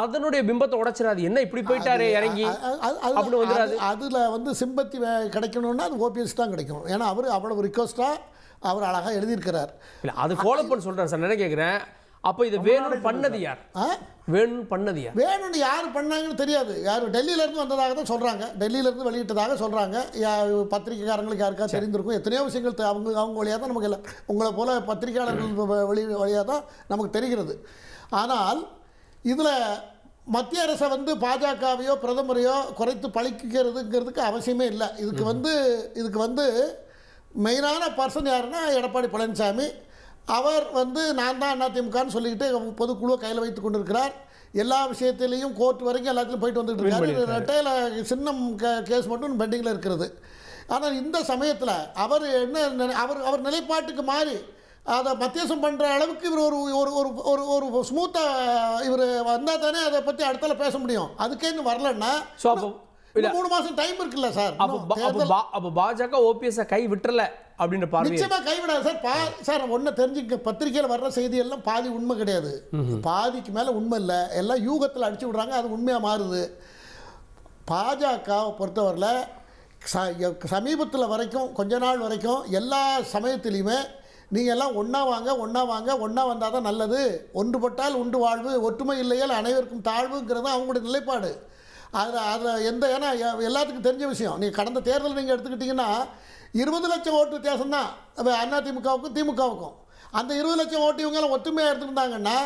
அதனுடைய பிம்பத்தை உடைச்சிடாது. என்ன இப்படி போயிட்டாரே இறங்கி அப்படி வந்துடாது. அதுல வந்து சிம்பத்தி கிடைக்கணும்னா அது ஓபிஎஸ் தான் கிடைக்கணும். ஏன்னா அவர் அவ்வளவு ரிக்வஸ்டா அவர் அழகா எழுதியிருக்கிறார். இல்லை, அது ஃபாலோ பண்ண சொல்றாரு சார். என்ன கேட்குறேன், அப்போ இது வேணும்னு பண்ணது யார்? வேணும்னு யார் பண்ணாங்கன்னு தெரியாது. யார் டெல்லியிலேருந்து வந்ததாக தான் சொல்கிறாங்க. டெல்லியிலேருந்து வெளியிட்டதாக சொல்கிறாங்க. பத்திரிகைக்காரங்களுக்கு யாருக்காவது தெரிந்திருக்கும். எத்தனையோ விஷயங்கள் அவங்க வழியாக தான் நமக்கு இல்லை. உங்களை போல பத்திரிகையாளர்கள் வழியாக தான் நமக்கு தெரிகிறது. ஆனால் இதில் மத்திய அரசை வந்து பாஜகவையோ பிரதமரையோ குறைத்து பழிக்கிறதுங்கிறதுக்கு அவசியமே இல்லை. இதுக்கு வந்து மெயினான பர்சன் யாருன்னா எடப்பாடி பழனிசாமி. அவர் வந்து நான் தான் அதிமுகன்னு சொல்லிக்கிட்டு பொதுக்குழுவை கையில் வைத்து கொண்டிருக்கிறார். எல்லா விஷயத்திலையும் கோர்ட் வரைக்கும் எல்லாத்துலையும் போயிட்டு வந்துட்டு இருக்காரு. ரெட்டையில சின்னம் கேஸ் மட்டும் பெண்டிங்கில் இருக்கிறது. ஆனால் இந்த சமயத்தில் அவர் என்ன அவர் நிலைப்பாட்டுக்கு மாறி அதை மத்தியசம் பண்ணுற அளவுக்கு இவர் ஒரு ஸ்மூத்தாக இவர் வந்தால் தானே அதை பற்றி அடுத்தால பேச முடியும். அதுக்கே இன்னும் வரலன்னா 3 மாசம் டைம் இருக்குல்ல சார். அப்ப பாஜக ஓபிஎஸ் கை விட்டுறல அப்படின்ற பார்வை நிச்சயமா கைவிடாது சார். சார் ஒன்னு தெரிஞ்சுக்க, பத்திரிகையில் வர்ற செய்தி எல்லாம் பாதி உண்மை கிடையாது. பாதிக்கு மேல உண்மை இல்லை. எல்லாம் யூகத்தில் அடிச்சு விடுறாங்க. அது உண்மையா மாறுது. பாஜக பொறுத்தவரையில் சமீபத்தில் வரைக்கும் கொஞ்ச நாள் வரைக்கும் எல்லா சமயத்திலையுமே நீங்கள் எல்லாம் ஒன்றா வந்தால் தான் நல்லது, ஒன்றுபட்டால் உண்டு வாழ்வு, ஒற்றுமை இல்லையால் அனைவருக்கும் தாழ்வுங்கிறது அவங்களுடைய நிலைப்பாடு. அதில் ஏன்னா எல்லாத்துக்கும் தெரிஞ்ச விஷயம். நீங்கள் கடந்த தேர்தல் நீங்கள் எடுத்துக்கிட்டிங்கன்னா 20 லட்சம் ஓட்டு வித்தியாசம் தான் அதிமுகவுக்கும் திமுகவுக்கும். அந்த 20 லட்சம் ஓட்டு இவங்கெல்லாம் ஒற்றுமையாக எடுத்துக்கிட்டாங்கன்னா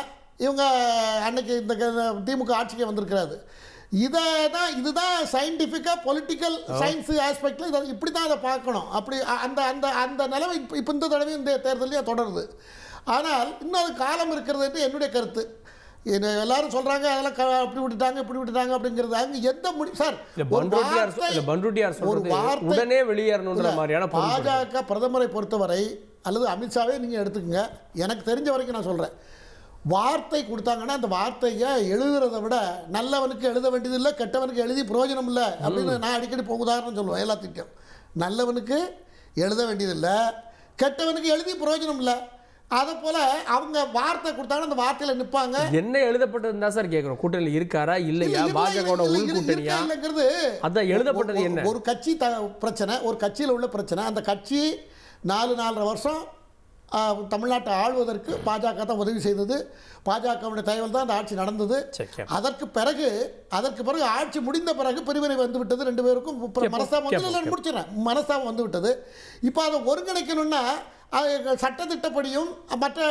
இவங்க அன்னைக்கு இந்த திமுக ஆட்சிக்கு வந்திருக்கிறாரு. இதுதான் சயின்டிஃபிக்காக பொலிட்டிக்கல் சயின்ஸ் ஆஸ்பெக்டில் இதை இப்படி தான் அதை பார்க்கணும். அப்படி அந்த நிலைமை இப்போ இந்த தடவை இந்த தேர்தலையே தொடருது. ஆனால் இன்னும் அது காலம் இருக்கிறது என்று என்னுடைய கருத்து. எல்லாரும் சொல்றாங்க அதெல்லாம் அப்படி விட்டுட்டாங்க இப்படி விட்டுட்டாங்க அப்படிங்கிறது அங்க எந்த சார் உடனே வெளியேறணும்ன்ற மாதிரியான பாஜக பிரதமரை பொறுத்தவரை அல்லது அமித்ஷாவே நீங்க எடுத்துக்கங்க, எனக்கு தெரிஞ்ச வரைக்கும் நான் சொல்றேன், வார்த்தை கொடுத்தாங்கன்னா அந்த வார்த்தையை எழுதுறதை விட நல்லவனுக்கு எழுத வேண்டியதில்லை, கெட்டவனுக்கு எழுதி பிரயோஜனம் இல்லை அப்படின்னு நான் அடிக்கடி உதாரணம் சொல்லுவேன். எல்லாத்திட்டம் நல்லவனுக்கு எழுத வேண்டியதில்லை, கெட்டவனுக்கு எழுதி பிரயோஜனம் இல்லை. அதை போல அவங்க வார்த்தை கொடுத்தாங்கன்னா அந்த வார்த்தையில் நிற்பாங்க. என்ன எழுதப்பட்டது தான் சார் கேட்குறோம். கூட்டணியில் இருக்காரா இல்லையா, பாஜகவோட உள் கூட்டணியா, அதான் எழுதப்பட்டது என்ன? ஒரு கட்சி பிரச்சனை, ஒரு கட்சியில் உள்ள பிரச்சனை. அந்த கட்சி 4-4.5 வருஷம் தமிழ்நாட்டை ஆள்வதற்கு பாஜக தான் உதவி செய்தது. பாஜகவுடைய தயவில் தான் அந்த ஆட்சி நடந்தது. அதற்கு பிறகு ஆட்சி முடிந்த பிறகு பிரிவினை வந்து விட்டது. 2 பேருக்கும் மனஸ்தாபம் வந்து முடிச்சிடறேன், மனஸ்தாபம் வந்து விட்டது. இப்போ அதை ஒருங்கிணைக்கணும்னா சட்டத்திட்டப்படியும் மற்ற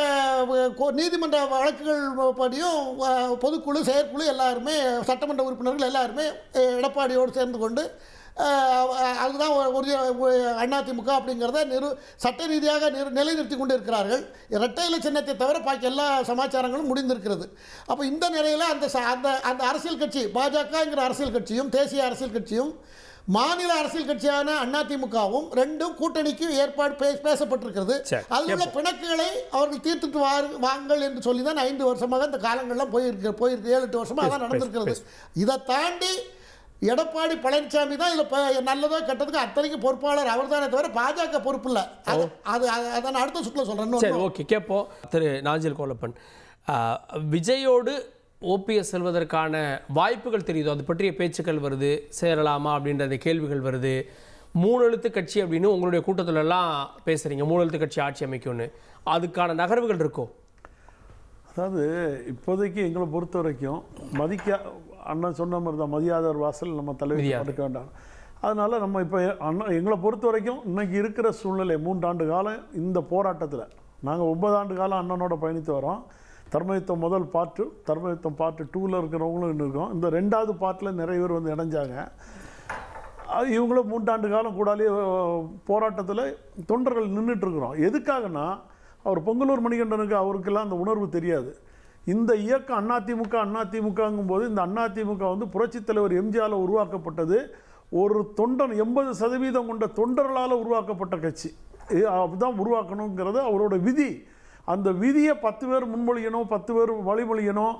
நீதிமன்ற வழக்குகள் படியும் பொதுக்குழு, செயற்குழு எல்லாருமே, சட்டமன்ற உறுப்பினர்கள் எல்லாருமே எடப்பாடியோடு சேர்ந்து கொண்டு அதுதான் ஒரு அதிமுக அப்படிங்கிறத சட்ட ரீதியாக நிலைநிறுத்தி கொண்டு இருக்கிறார்கள். இரட்டை இலை சின்னத்தை தவிர பாக்கி எல்லா சமாச்சாரங்களும் முடிந்திருக்கிறது. அப்போ இந்த நிலையில் அந்த அரசியல் கட்சி பாஜகங்கிற அரசியல் கட்சியும் தேசிய அரசியல் கட்சியும் மாநில அரசியல் கட்சியான அதிமுகவும் ரெண்டும் கூட்டணிக்கு ஏற்பாடு பேசப்பட்டிருக்கிறது. அதில் உள்ள பிணக்குகளை அவர்கள் தீர்த்துட்டு வாங்கள் என்று சொல்லி தான் 5 வருஷமாக இந்த காலங்கள்லாம் போயிருக்கு 7-8 வருஷமாக அதான் நடந்திருக்கிறது. இதை தாண்டி எடப்பாடி பழனிசாமி தான் இதில் நல்லதோ கெட்டதுக்கு அத்தனைக்கு பொறுப்பாளர் அவர் தானே தவிர பாஜக பொறுப்பு இல்லை. அதான் அடுத்த சுற்றில் சொல்கிறேன். சரி, ஓகே, கேட்போம். திரு நாஞ்சில் கோலப்பன், விஜயோடு ஓபிஎஸ் செல்வதற்கான வாய்ப்புகள் தெரியுதோ, அது பற்றிய பேச்சுக்கள் வருது, சேரலாமா அப்படின்ற அந்த கேள்விகள் வருது. 3 எழுத்து கட்சி அப்படின்னு உங்களுடைய கூட்டத்திலெல்லாம் பேசுகிறீங்க, 3 எழுத்து கட்சி ஆட்சி அமைக்கும்னு. அதுக்கான நகர்வுகள் இருக்கோ? அதாவது இப்போதைக்கு எங்களை பொறுத்த வரைக்கும் அண்ணன் சொன்ன மாதிரி தான், மதியாதவர் வாசல் நம்ம தலைவர் படுக்க வேண்டாம். அதனால் நம்ம இப்போ எங்களை பொறுத்த வரைக்கும் இன்றைக்கி இருக்கிற சூழ்நிலை 3 ஆண்டு காலம் இந்த போராட்டத்தில் நாங்கள் 9 ஆண்டு காலம் அண்ணனோட பயணித்து வரோம். தர்மயுத்தம் முதல் பார்ட்டு, தர்மயுத்தம் பார்ட்டு 2ல் இருக்கிறவங்களும் இன்னும் இருக்கோம். இந்த 2வது பார்ட்டில் நிறைய பேர் வந்து இணைஞ்சாங்க. இவங்களும் 3 ஆண்டு காலம் கூடாலே போராட்டத்தில் தொண்டர்கள் நின்றுட்டுருக்குறோம். எதுக்காகனா அவர் பொங்கலூர் மணிகண்டனுக்கு அவருக்கெல்லாம் அந்த உணர்வு தெரியாது. இந்த இயக்கம் அதிமுகங்கும் போது இந்த அதிமுக வந்து புரட்சித் தலைவர் எம்ஜிஆரால் உருவாக்கப்பட்டது. ஒரு தொண்டன் 80% கொண்ட தொண்டர்களால் உருவாக்கப்பட்ட கட்சி. அப்படிதான் உருவாக்கணுங்கிறது அவரோட விதி. அந்த விதியை 10 பேர் முன்மொழியணும், 10 பேர் வழிமொழியணும்.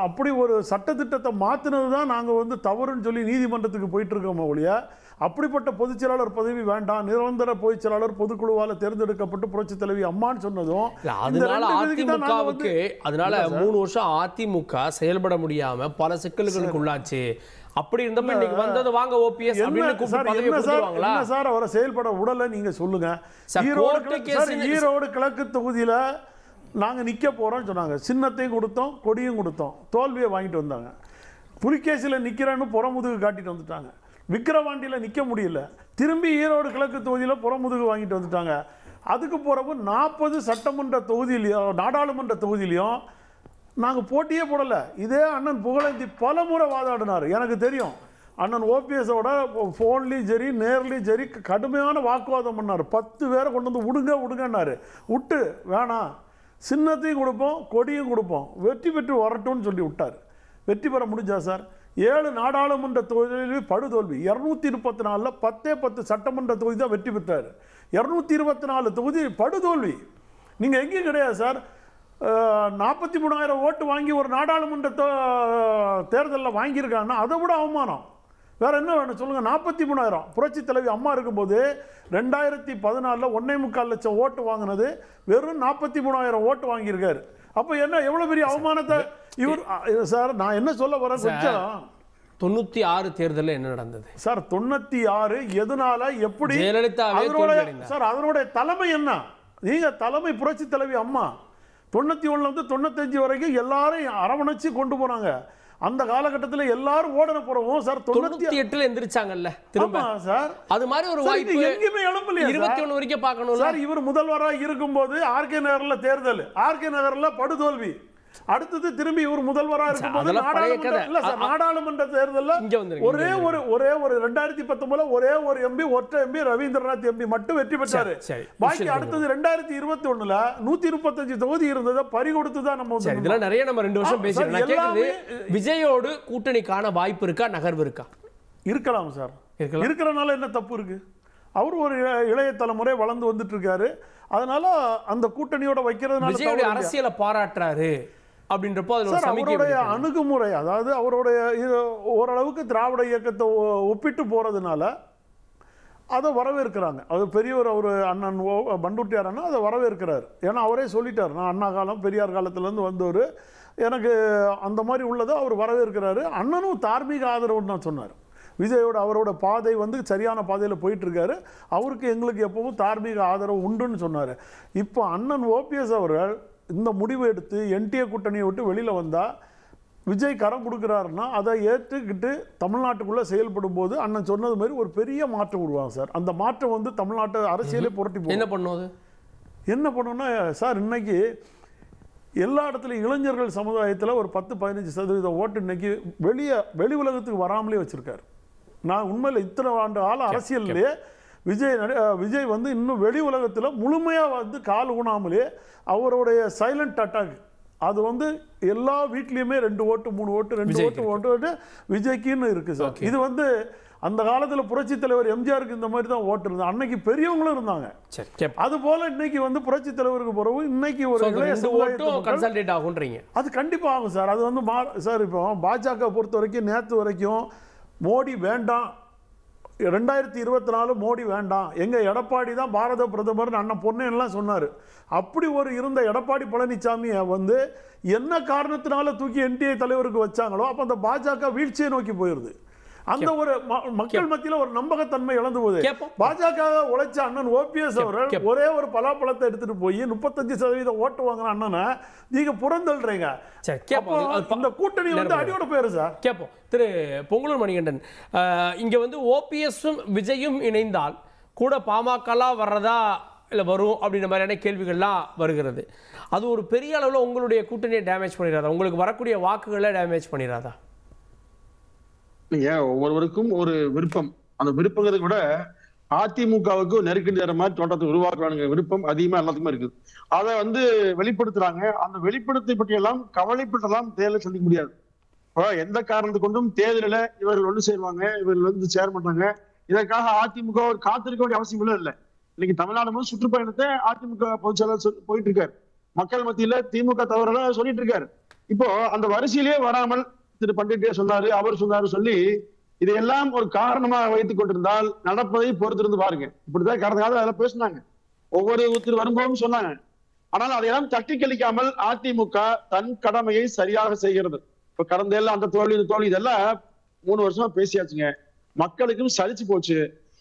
அப்படி ஒரு சட்டத்திட்டத்தை மாற்றினது தான் நாங்கள் வந்து தவறுன்னு சொல்லி நீதிமன்றத்துக்கு போயிட்டு இருக்கோம் ஒழிய, அப்படிப்பட்ட பொதுச் செயலாளர் பதவி வேண்டாம், நிரந்தர பொதுச் செயலாளர் பொதுக்குழுவால் தேர்ந்தெடுக்கப்பட்டு புரட்சி தலைவி அம்மான்னு சொன்னதும் அதனால 3 வருஷம் அதிமுக செயல்பட முடியாம பல சிக்கல்களுக்கு உள்ளாச்சு. அப்படி இருந்தப்ப இன்னைக்கு வந்தது வாங்க ஓபிஎஸ் அப்படின்னு கூப்பிட்டு பதவி கொடுத்துருவாங்களா? என்ன சார் அவரை செயல்பட உடலை நீங்க சொல்லுங்க. ஈரோடு கிழக்கு தொகுதியில நாங்க நிக்க போறோம்னு சொன்னாங்க. சின்னத்தையும் கொடுத்தோம், கொடியும் கொடுத்தோம், தோல்வியை வாங்கிட்டு வந்தாங்க. புலிகேசியில் நிக்கிறேன்னு புறமுதுகு காட்டிட்டு வந்துட்டாங்க. விக்கிரவாண்டியில் நிற்க முடியல, திரும்பி ஈரோடு கிழக்கு தொகுதியில் புறமுதுகு வாங்கிட்டு வந்துட்டாங்க. அதுக்கு போகிறப்போ 40 சட்டமன்ற தொகுதியிலையும் நாடாளுமன்ற தொகுதியிலையும் நாங்கள் போட்டியே போடலை. இதே அண்ணன் புகழேந்தி பல முறை வாதாடினார். எனக்கு தெரியும், அண்ணன் ஓபிஎஸோட ஃபோன்லேயும் சரி நேர்லேயும் சரி கடுமையான வாக்குவாதம் பண்ணார். 10 பேரை கொண்டு வந்து விடுங்கன்னாரு. விட்டு வேணாம், சின்னத்தையும் கொடுப்போம், கொடியும் கொடுப்போம், வெற்றி பெற்று வரட்டும்னு சொல்லி விட்டார். வெற்றி பெற முடிஞ்சா சார்? 7 நாடாளுமன்ற தொகுதியில் படுதோல்வி. 234 10 சட்டமன்ற தொகுதி தான் வெற்றி பெற்றார். 224 தொகுதி படுதோல்வி. நீங்கள் எங்கேயும் கிடையாது சார். 43,000 ஓட்டு வாங்கி ஒரு நாடாளுமன்ற தேர்தலில் வாங்கியிருக்காங்கன்னா அதை விட அவமானம் வேற என்ன வேணும் சொல்லுங்க. 43,000 புரட்சி தலைவி அம்மா இருக்கும்போது 2014 1.25 லட்சம் ஓட்டு வாங்கினது வெறும் 43,000 ஓட்டு வாங்கியிருக்காரு. அப்போ என்ன எவ்வளவு பெரிய அவமானத்தை இவர் சார். நான் என்ன சொல்ல வரேன், கொஞ்சம் 96 தேர்தலில் என்ன நடந்தது சார்? 96 எதனால எப்படி சார்? அதனுடைய தலைமை என்ன? நீங்க தலைமை புரட்சி தலைவி அம்மா 91 வந்து 95 வரைக்கும் எல்லாரும் அரவணைச்சு கொண்டு போனாங்க. அந்த காலகட்டத்தில் எல்லாரும் ஓடன போறோம் சார். 98ல எந்திரிச்சாங்கல்ல திரும்ப சார். அது மாதிரி ஒரு வாய்ப்பு எங்கேயுமே எழும்பலையா? 21 வரைக்கும் பார்க்கணும் சார். இவர் முதல்வராக இருக்கும்போது ஆர்கே நகர்ல தேர்தல், ஆர்கே நகர்ல படுதோல்வி. அடுத்தது திரும்பி இவர் முதல்வராக இருக்கும்போது நாடாளுமன்ற தேர்தலில் ஒரே ஒரு 2019 ஒரே ஒரு எம்பி, ஒற்றை எம்பி ரவீந்திரநாத் எம்பி மட்டும் வெற்றி பெற்றாரு. பாக்கி அடுத்தது 2021ல 135 தொகுதி இருந்ததை பறி கொடுத்து தான் நம்ம இதெல்லாம் நிறைய நம்ம 2 வருஷம் பேசிக்கிறோம். விஜயோடு கூட்டணிக்கான வாய்ப்பு இருக்கா, நகர்வு இருக்கா? இருக்கலாம் சார். இருக்கிறனால என்ன தப்பு இருக்கு? அவர் ஒரு இளைய தலைமுறை வளர்ந்து வந்துட்டு இருக்காரு. அதனால அந்த கூட்டணியோட வைக்கிறதுனால விஜயோட அரசியலை பாராட்டுறாரு அப்படின்றப்போ அதுல ஒரு சார் சமிக்கை அவருடைய விடுக்கிறாரு. அணுகுமுறை, அதாவது அவருடைய ஓரளவுக்கு திராவிட இயக்கத்தை ஒப்பிட்டு போறதுனால அதை வரவேற்கிறாங்க. அது பெரியவர் அவர் அண்ணன் பண்டூட்டியார் அண்ணா அதை வரவேற்கிறார். ஏன்னா அவரே சொல்லிட்டார், நான் அண்ணா காலம் பெரியார் காலத்துலேருந்து வந்தவர், எனக்கு அந்த மாதிரி உள்ளதை அவர் வரவேற்கிறாரு. அண்ணனும் தார்மீக ஆதரவுன்னு தான் சொன்னார். விஜயோட அவரோட பாதை வந்து சரியான பாதையில் போயிட்டுருக்காரு, அவருக்கு எங்களுக்கு எப்பவும் தார்மீக ஆதரவு உண்டுன்னு சொன்னார். இப்போ அண்ணன் ஓபிஎஸ் அவர்கள் இந்த முடிவு எடுத்து என்டிஏ கூட்டணியை விட்டு வெளியில் வந்தால் விஜய் கரம் கொடுக்குறாருன்னா அதை ஏற்றுக்கிட்டு தமிழ்நாட்டுக்குள்ளே செயல்படும் போது அண்ணன் சொன்னது மாதிரி ஒரு பெரிய மாற்றம் உருவாங்க சார். அந்த மாற்றம் வந்து தமிழ்நாட்டு அரசியலே புரட்டி போகும். என்ன பண்ணுவது? என்ன பண்ணுன்னா சார், இன்னைக்கு எல்லா இடத்துலையும் இளைஞர்கள் சமுதாயத்தில் ஒரு 10-15% ஓட்டு இன்னைக்கு வெளி உலகத்துக்கு வராமலே வச்சுருக்காரு. நான் உண்மையில் இத்தனை ஆண்டு கால அரசியல்லையே விஜய் வந்து இன்னும் வெளி உலகத்தில் முழுமையாக வந்து கால் ஊனாமலே அவருடைய சைலண்ட் அட்டாக் அது வந்து எல்லா வீட்லேயுமே 2 ஓட்டு 3 ஓட்டு 2 ஓட்டு விஜய்க்குன்னு இருக்குது சார். இது வந்து அந்த காலத்தில் புரட்சி தலைவர் எம்ஜிஆருக்கு இந்த மாதிரி தான் ஓட்டு இருந்தது. அன்னைக்கு பெரியவங்களும் இருந்தாங்க. அது போல இன்னைக்கு வந்து புரட்சி தலைவருக்கு பிறகு இன்னைக்கு ஒரு கன்சல்டேட் ஆகும்ன்றீங்க. அது கண்டிப்பாக ஆகும் சார். அது வந்து சார் இப்போ பாஜக பொறுத்த வரைக்கும் நேற்று வரைக்கும் மோடி வேண்டாம், 2024 மோடி வேண்டாம், எங்கள் எடப்பாடி தான் பாரத பிரதமர் அண்ணன் பொன்னேன்லாம் சொன்னார். அப்படி ஒரு இருந்த எடப்பாடி பழனிசாமியை வந்து என்ன காரணத்தினால தூக்கி என்டிஏ தலைவருக்கு வச்சாங்களோ அப்போ அந்த பாஜக வீழ்ச்சியை நோக்கி போயிருது. அந்த ஒரு மக்கள் மத்தியில் ஒரு நம்பகத்தன்மை இழந்து போகுது. பாஜக உழைச்ச அண்ணன் ஓபிஎஸ் அவர்கள் ஒரே ஒரு பலாப்பழத்தை எடுத்துட்டு போய் 35% ஓட்டு வாங்கின அண்ணனை நீங்க புறந்தள்ளுறீங்க. இந்த கூட்டணி வந்து அடியோட போயிரு சார். கேட்போம் திரு பொங்கலூர் மணிகண்டன், இங்க வந்து ஓபிஎஸும் விஜயும் இணைந்தால் கூட பாமகலாம் வர்றதா இல்லை வரும் அப்படின்ற மாதிரியான கேள்விகள்லாம் வருகிறது. அது ஒரு பெரிய அளவில் உங்களுடைய கூட்டணியை டேமேஜ் பண்ணிடாதா? உங்களுக்கு வரக்கூடிய வாக்குகளை டேமேஜ் பண்ணிடாதா? நீங்க ஒவ்வொருவருக்கும் ஒரு விருப்பம், அந்த விருப்பங்கிறத விட அதிமுகவுக்கு நெருக்கடி தர மாதிரி தோட்டத்தை உருவாக்குறாங்க விருப்பம் அதிகமா எல்லாத்துக்குமே இருக்குது. அதை வந்து வெளிப்படுத்துறாங்க. அந்த வெளிப்படுத்தை பற்றி எல்லாம் கவலைப்பட்டெல்லாம் தேர்தலை சந்திக்க முடியாது. இப்போ எந்த காரணத்தை கொண்டும் தேர்தலில் இவர்கள் ஒன்று சேருவாங்க, இவர்கள் வந்து சேர மாட்டாங்க. இதற்காக அதிமுக காத்திருக்க வேண்டிய அவசியம் இல்லை. இன்னைக்கு தமிழ்நாடு முழு சுற்றுப்பயணத்தை அதிமுக பொதுச் செயலாளர் போயிட்டு இருக்காரு. மக்கள் மத்தியில திமுக தவறுல சொல்லிட்டு இருக்காரு. இப்போ அந்த வரிசையிலேயே வராமல் திரு பண்டிட்டே சொன்னாரு, அவர் சொன்னாரு சொல்லி இதையெல்லாம் ஒரு காரணமாக வைத்துக் கொண்டிருந்தால் நடப்பதை பொறுத்திருந்து பாருங்க. இப்படிதான் கடந்த காலம் அதெல்லாம் பேசினாங்க, ஒவ்வொரு வரும்போதும் சொன்னாங்க. ஆனால் அதையெல்லாம் தட்டி கழிக்காமல் அதிமுக தன் கடமையை சரியாக செய்கிறது. இப்ப கடந்த எல்லாம் அந்த தோல்வி இந்த தோல்வி இதெல்லாம் 3 வருஷமா பேசியாச்சுங்க. மக்களுக்கும் சலிச்சு போச்சு.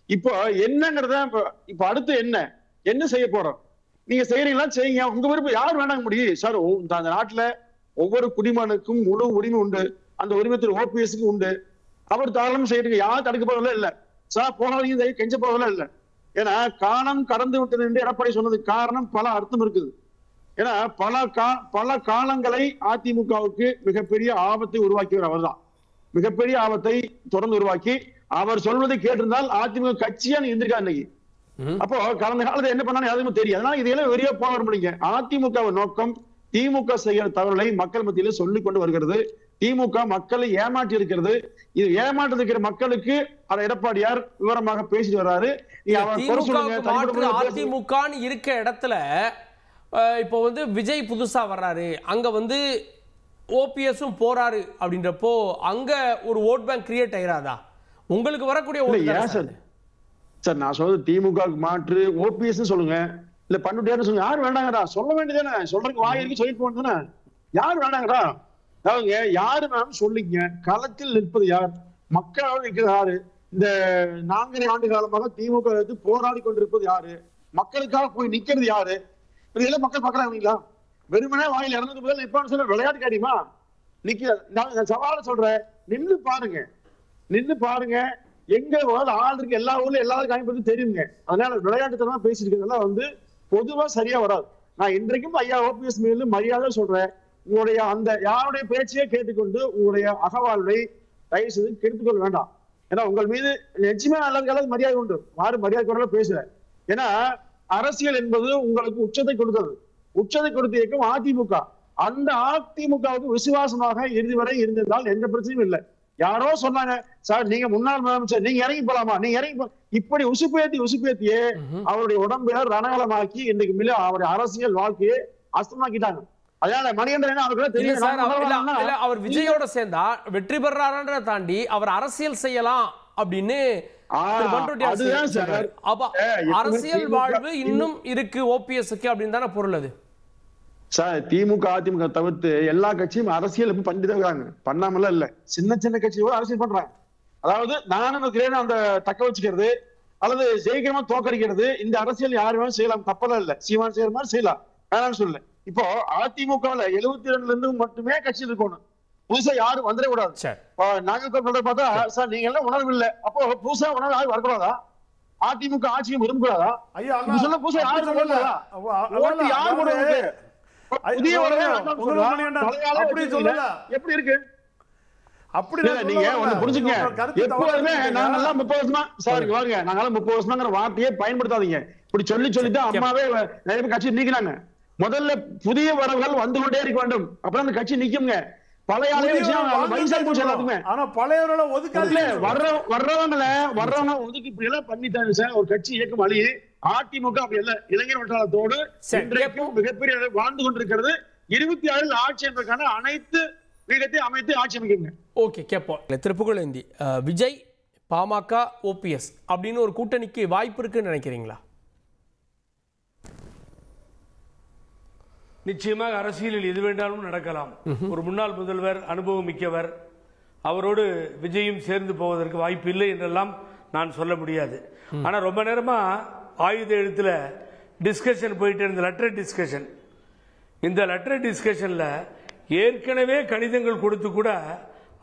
இப்போ என்னங்கிறத இப்ப அடுத்து என்ன செய்ய போறோம்? நீங்க செய்யறீங்களா செய்யுங்க, உங்க விருப்பம். யார் வேண்டாங்க முடியும் சார்? அந்த நாட்டுல ஒவ்வொரு குடிமகனுக்கும் முழு உரிமை உண்டு. அந்த உரிமத்தில் ஓபிஎஸ்க்கு உண்டு. அவர் தாராளம் செய்யறதுக்கு யாரும் தடுக்க போவதில்லை இல்லை சார். போகாதீங்க கெஞ்ச போவதில்லை இல்லை. ஏன்னா காலம் கடந்து விட்டது என்று எடப்பாடி சொன்னதுக்கு காரணம் பல அர்த்தம் இருக்குது. ஏன்னா பல காலங்களை அதிமுகவுக்கு மிகப்பெரிய ஆபத்தை உருவாக்கியவர் அவர் தான். மிகப்பெரிய ஆபத்தை தொடர்ந்து உருவாக்கி அவர் சொல்வதை கேட்டிருந்தால் அதிமுக கட்சியா இருந்திருக்கா இன்னைக்கு. அப்போ கடந்த காலத்துல என்ன பண்ணாலும் யாருமே தெரியும். அதனால இதெல்லாம் வெளியே போக முடியுங்க. அதிமுக நோக்கம் திமுக செய்கிற தவறுகளை மக்கள் மத்தியில சொல்லிக் கொண்டு வருகிறது. திமுக மக்களை ஏமாற்றி இருக்கிறது. இது ஏமாற்றி இருக்கிற மக்களுக்கு அதை எடப்பாடியார் விவரமாக பேசிட்டு வர்றாரு. அதிமுக இருக்க இடத்துல இப்போ வந்து விஜய் புதுசா வர்றாரு, அங்க வந்து ஓபிஎஸும் போறாரு அப்படின்றப்போ அங்க ஒரு ஓட் பேங்க் கிரியேட் ஆயிராதா? உங்களுக்கு வரக்கூடிய சார் நான் சொல்றது திமுக மாற்று ஓபிஎஸ் சொல்லுங்க, இல்ல பண்ருட்டியாரு சொல்லுங்க. யார் வேண்டாங்கடா? சொல்ல வேண்டியதானே, சொல்றதுக்கு வாயிருக்கு சொல்லிட்டு போனதுதானே. யார் வேண்டாங்கடா? அதாவது யாரு வேணும் சொல்லிங்க. களத்தில் நிற்பது யார்? மக்களால் நிற்கிறது யாரு? இந்த 4 ஆண்டு காலமாக திமுக போராடி கொண்டிருப்பது யாரு? மக்களுக்காக போய் நிக்கிறது யாரு? இதெல்லாம் மக்கள் பாக்குறாங்களா? வெறுமனே வாயில் இறந்தது முதல் நிப்பான்னு சொல்ல விளையாட்டு காரியமா? நிக்க சவால சொல்றேன், நின்று பாருங்க. எங்க ஆள் இருக்கு, எல்லா ஊர்ல எல்லாரும் காமிப்பது தெரியுங்க. அதனால விளையாட்டுத்தனமா பேசிட்டு இருக்கிறதெல்லாம் வந்து பொதுவா சரியா வராது. நான் இன்றைக்கும் ஐயா ஓபிஎஸ் மேல மரியாதை சொல்றேன். உங்களுடைய அந்த யாருடைய பேச்சையே கேட்டுக்கொண்டு உங்களுடைய அகவாழ்வை தயவு செய்து கெடுத்துக்கொள்ள வேண்டாம். ஏன்னா உங்கள் மீது நிச்சயமா நல்லது மரியாதை உண்டு. யாரும் மரியாதை கூட பேசுறேன். ஏன்னா அரசியல் என்பது உங்களுக்கு உச்சத்தை கொடுத்தது. உச்சத்தை கொடுத்த இயக்கம் அதிமுக. அந்த அதிமுகவுக்கு விசுவாசமாக இறுதி வரை இருந்திருந்தால் எந்த பிரச்சனையும் இல்லை. யாரோ சொன்னாங்க சார் நீங்க முன்னாள் முதலமைச்சர் நீங்க இறங்கி போலாமா, நீங்க இறங்கி இப்படி உசுப்பேத்தியே அவருடைய உடம்புல ரணகலமாக்கி இன்னைக்கு மிக அவருடைய அரசியல் வாழ்க்கையை அஸ்தமாக்கிட்டாங்க. அதனால மணிகண்டன் அவர்களுக்கு தெரியும் அவர் விஜயோட சேர்ந்தா வெற்றி பெறாரன்றதை தாண்டி அவர் அரசியல் செய்யலாம் அப்படின்னு அரசியல் வாழ்வு இன்னும் இருக்கு ஓபிஎஸ்க்கு அப்படின்னு தானே பொருள் அது சார். திமுக அதிமுக தவிர்த்து எல்லா கட்சியும் அரசியல் பண்ணிட்டு இருக்காங்க, பண்ணாமல இல்ல. சின்ன சின்ன கட்சியோட அரசியல் பண்றாங்க. அதாவது நானும் அந்த தக்க வச்சுக்கிறது அல்லது ஜெயிக்கிறமா தோக்கடிக்கிறது இந்த அரசியல் யாருமே செய்யலாம், தப்பெல்லாம் இல்ல. சீமான் செய்யற மாதிரி செய்யலாம், வேணாம்னு சொல்லல. இப்போ அதிமுகல 72 இருந்து மட்டுமே கட்சி இருக்கணும், புதுசா யாரும் வந்துட கூடாது. நாகர்கோவில் பார்த்தா சார் நீங்க எல்லாம் உணர்வு இல்ல, அப்போ புதுசா உணர்வு யாரும் வரக்கூடாதா? அதிமுக ஆட்சியும் விரும்பக்கூடாதா? சொல்ல புதுசா யாரும் எப்படி இருக்கு? அப்படி நீங்க ஒண்ணு புரிஞ்சுங்க. எப்போதுமே நாங்கெல்லாம் 30 வருஷமா சார் வாங்க, நாங்கெல்லாம் 30 வருஷமாங்கிற வார்த்தையை பயன்படுத்தாதீங்க. இப்படி சொல்லிதான் அம்மாவே நிறைய பேர் கட்சி நீக்கினாங்க. முதல்ல புதிய வரவுகள் வந்து கொண்டே இருக்க வேண்டும், அப்புறம் அந்த கட்சி நிக்குங்க. பழைய எல்லாத்துக்குமே ஆனா பழையவர்களை ஒதுக்காது. வர்றவங்க ஒதுக்கி இப்படி எல்லாம் பண்ணிட்டாங்க சார். ஒரு கட்சி இயக்கம் அழி அதிமுக அப்படி எல்லாம் இளைஞர் வட்டாரத்தோடு மிகப்பெரிய வாழ்ந்து கொண்டிருக்கிறது. 26 ஆட்சி என்பதற்கான அனைத்து வீகத்தை அமைத்து ஆட்சி அமைக்குங்க. ஓகே கேட்போம். திருப்புகழேந்தி, விஜய் பாமக ஓபிஎஸ் அப்படின்னு ஒரு கூட்டணிக்கு வாய்ப்பு இருக்குன்னு நினைக்கிறீங்களா? நிச்சயமாக அரசியலில் எது வேண்டாலும் நடக்கலாம். ஒரு முன்னாள் முதல்வர், அனுபவம் மிக்கவர், அவரோடு விஜயும் சேர்ந்து போவதற்கு வாய்ப்பு இல்லை என்றெல்லாம் நான் சொல்ல முடியாது. ஆனா ரொம்ப நேரமா ஆயுத எழுத்துல டிஸ்கஷன் போயிட்டு இருந்த லெட்டர் டிஸ்கஷன், இந்த லெட்டர் டிஸ்கஷன்ல ஏற்கனவே கடிதங்கள் கொடுத்து கூட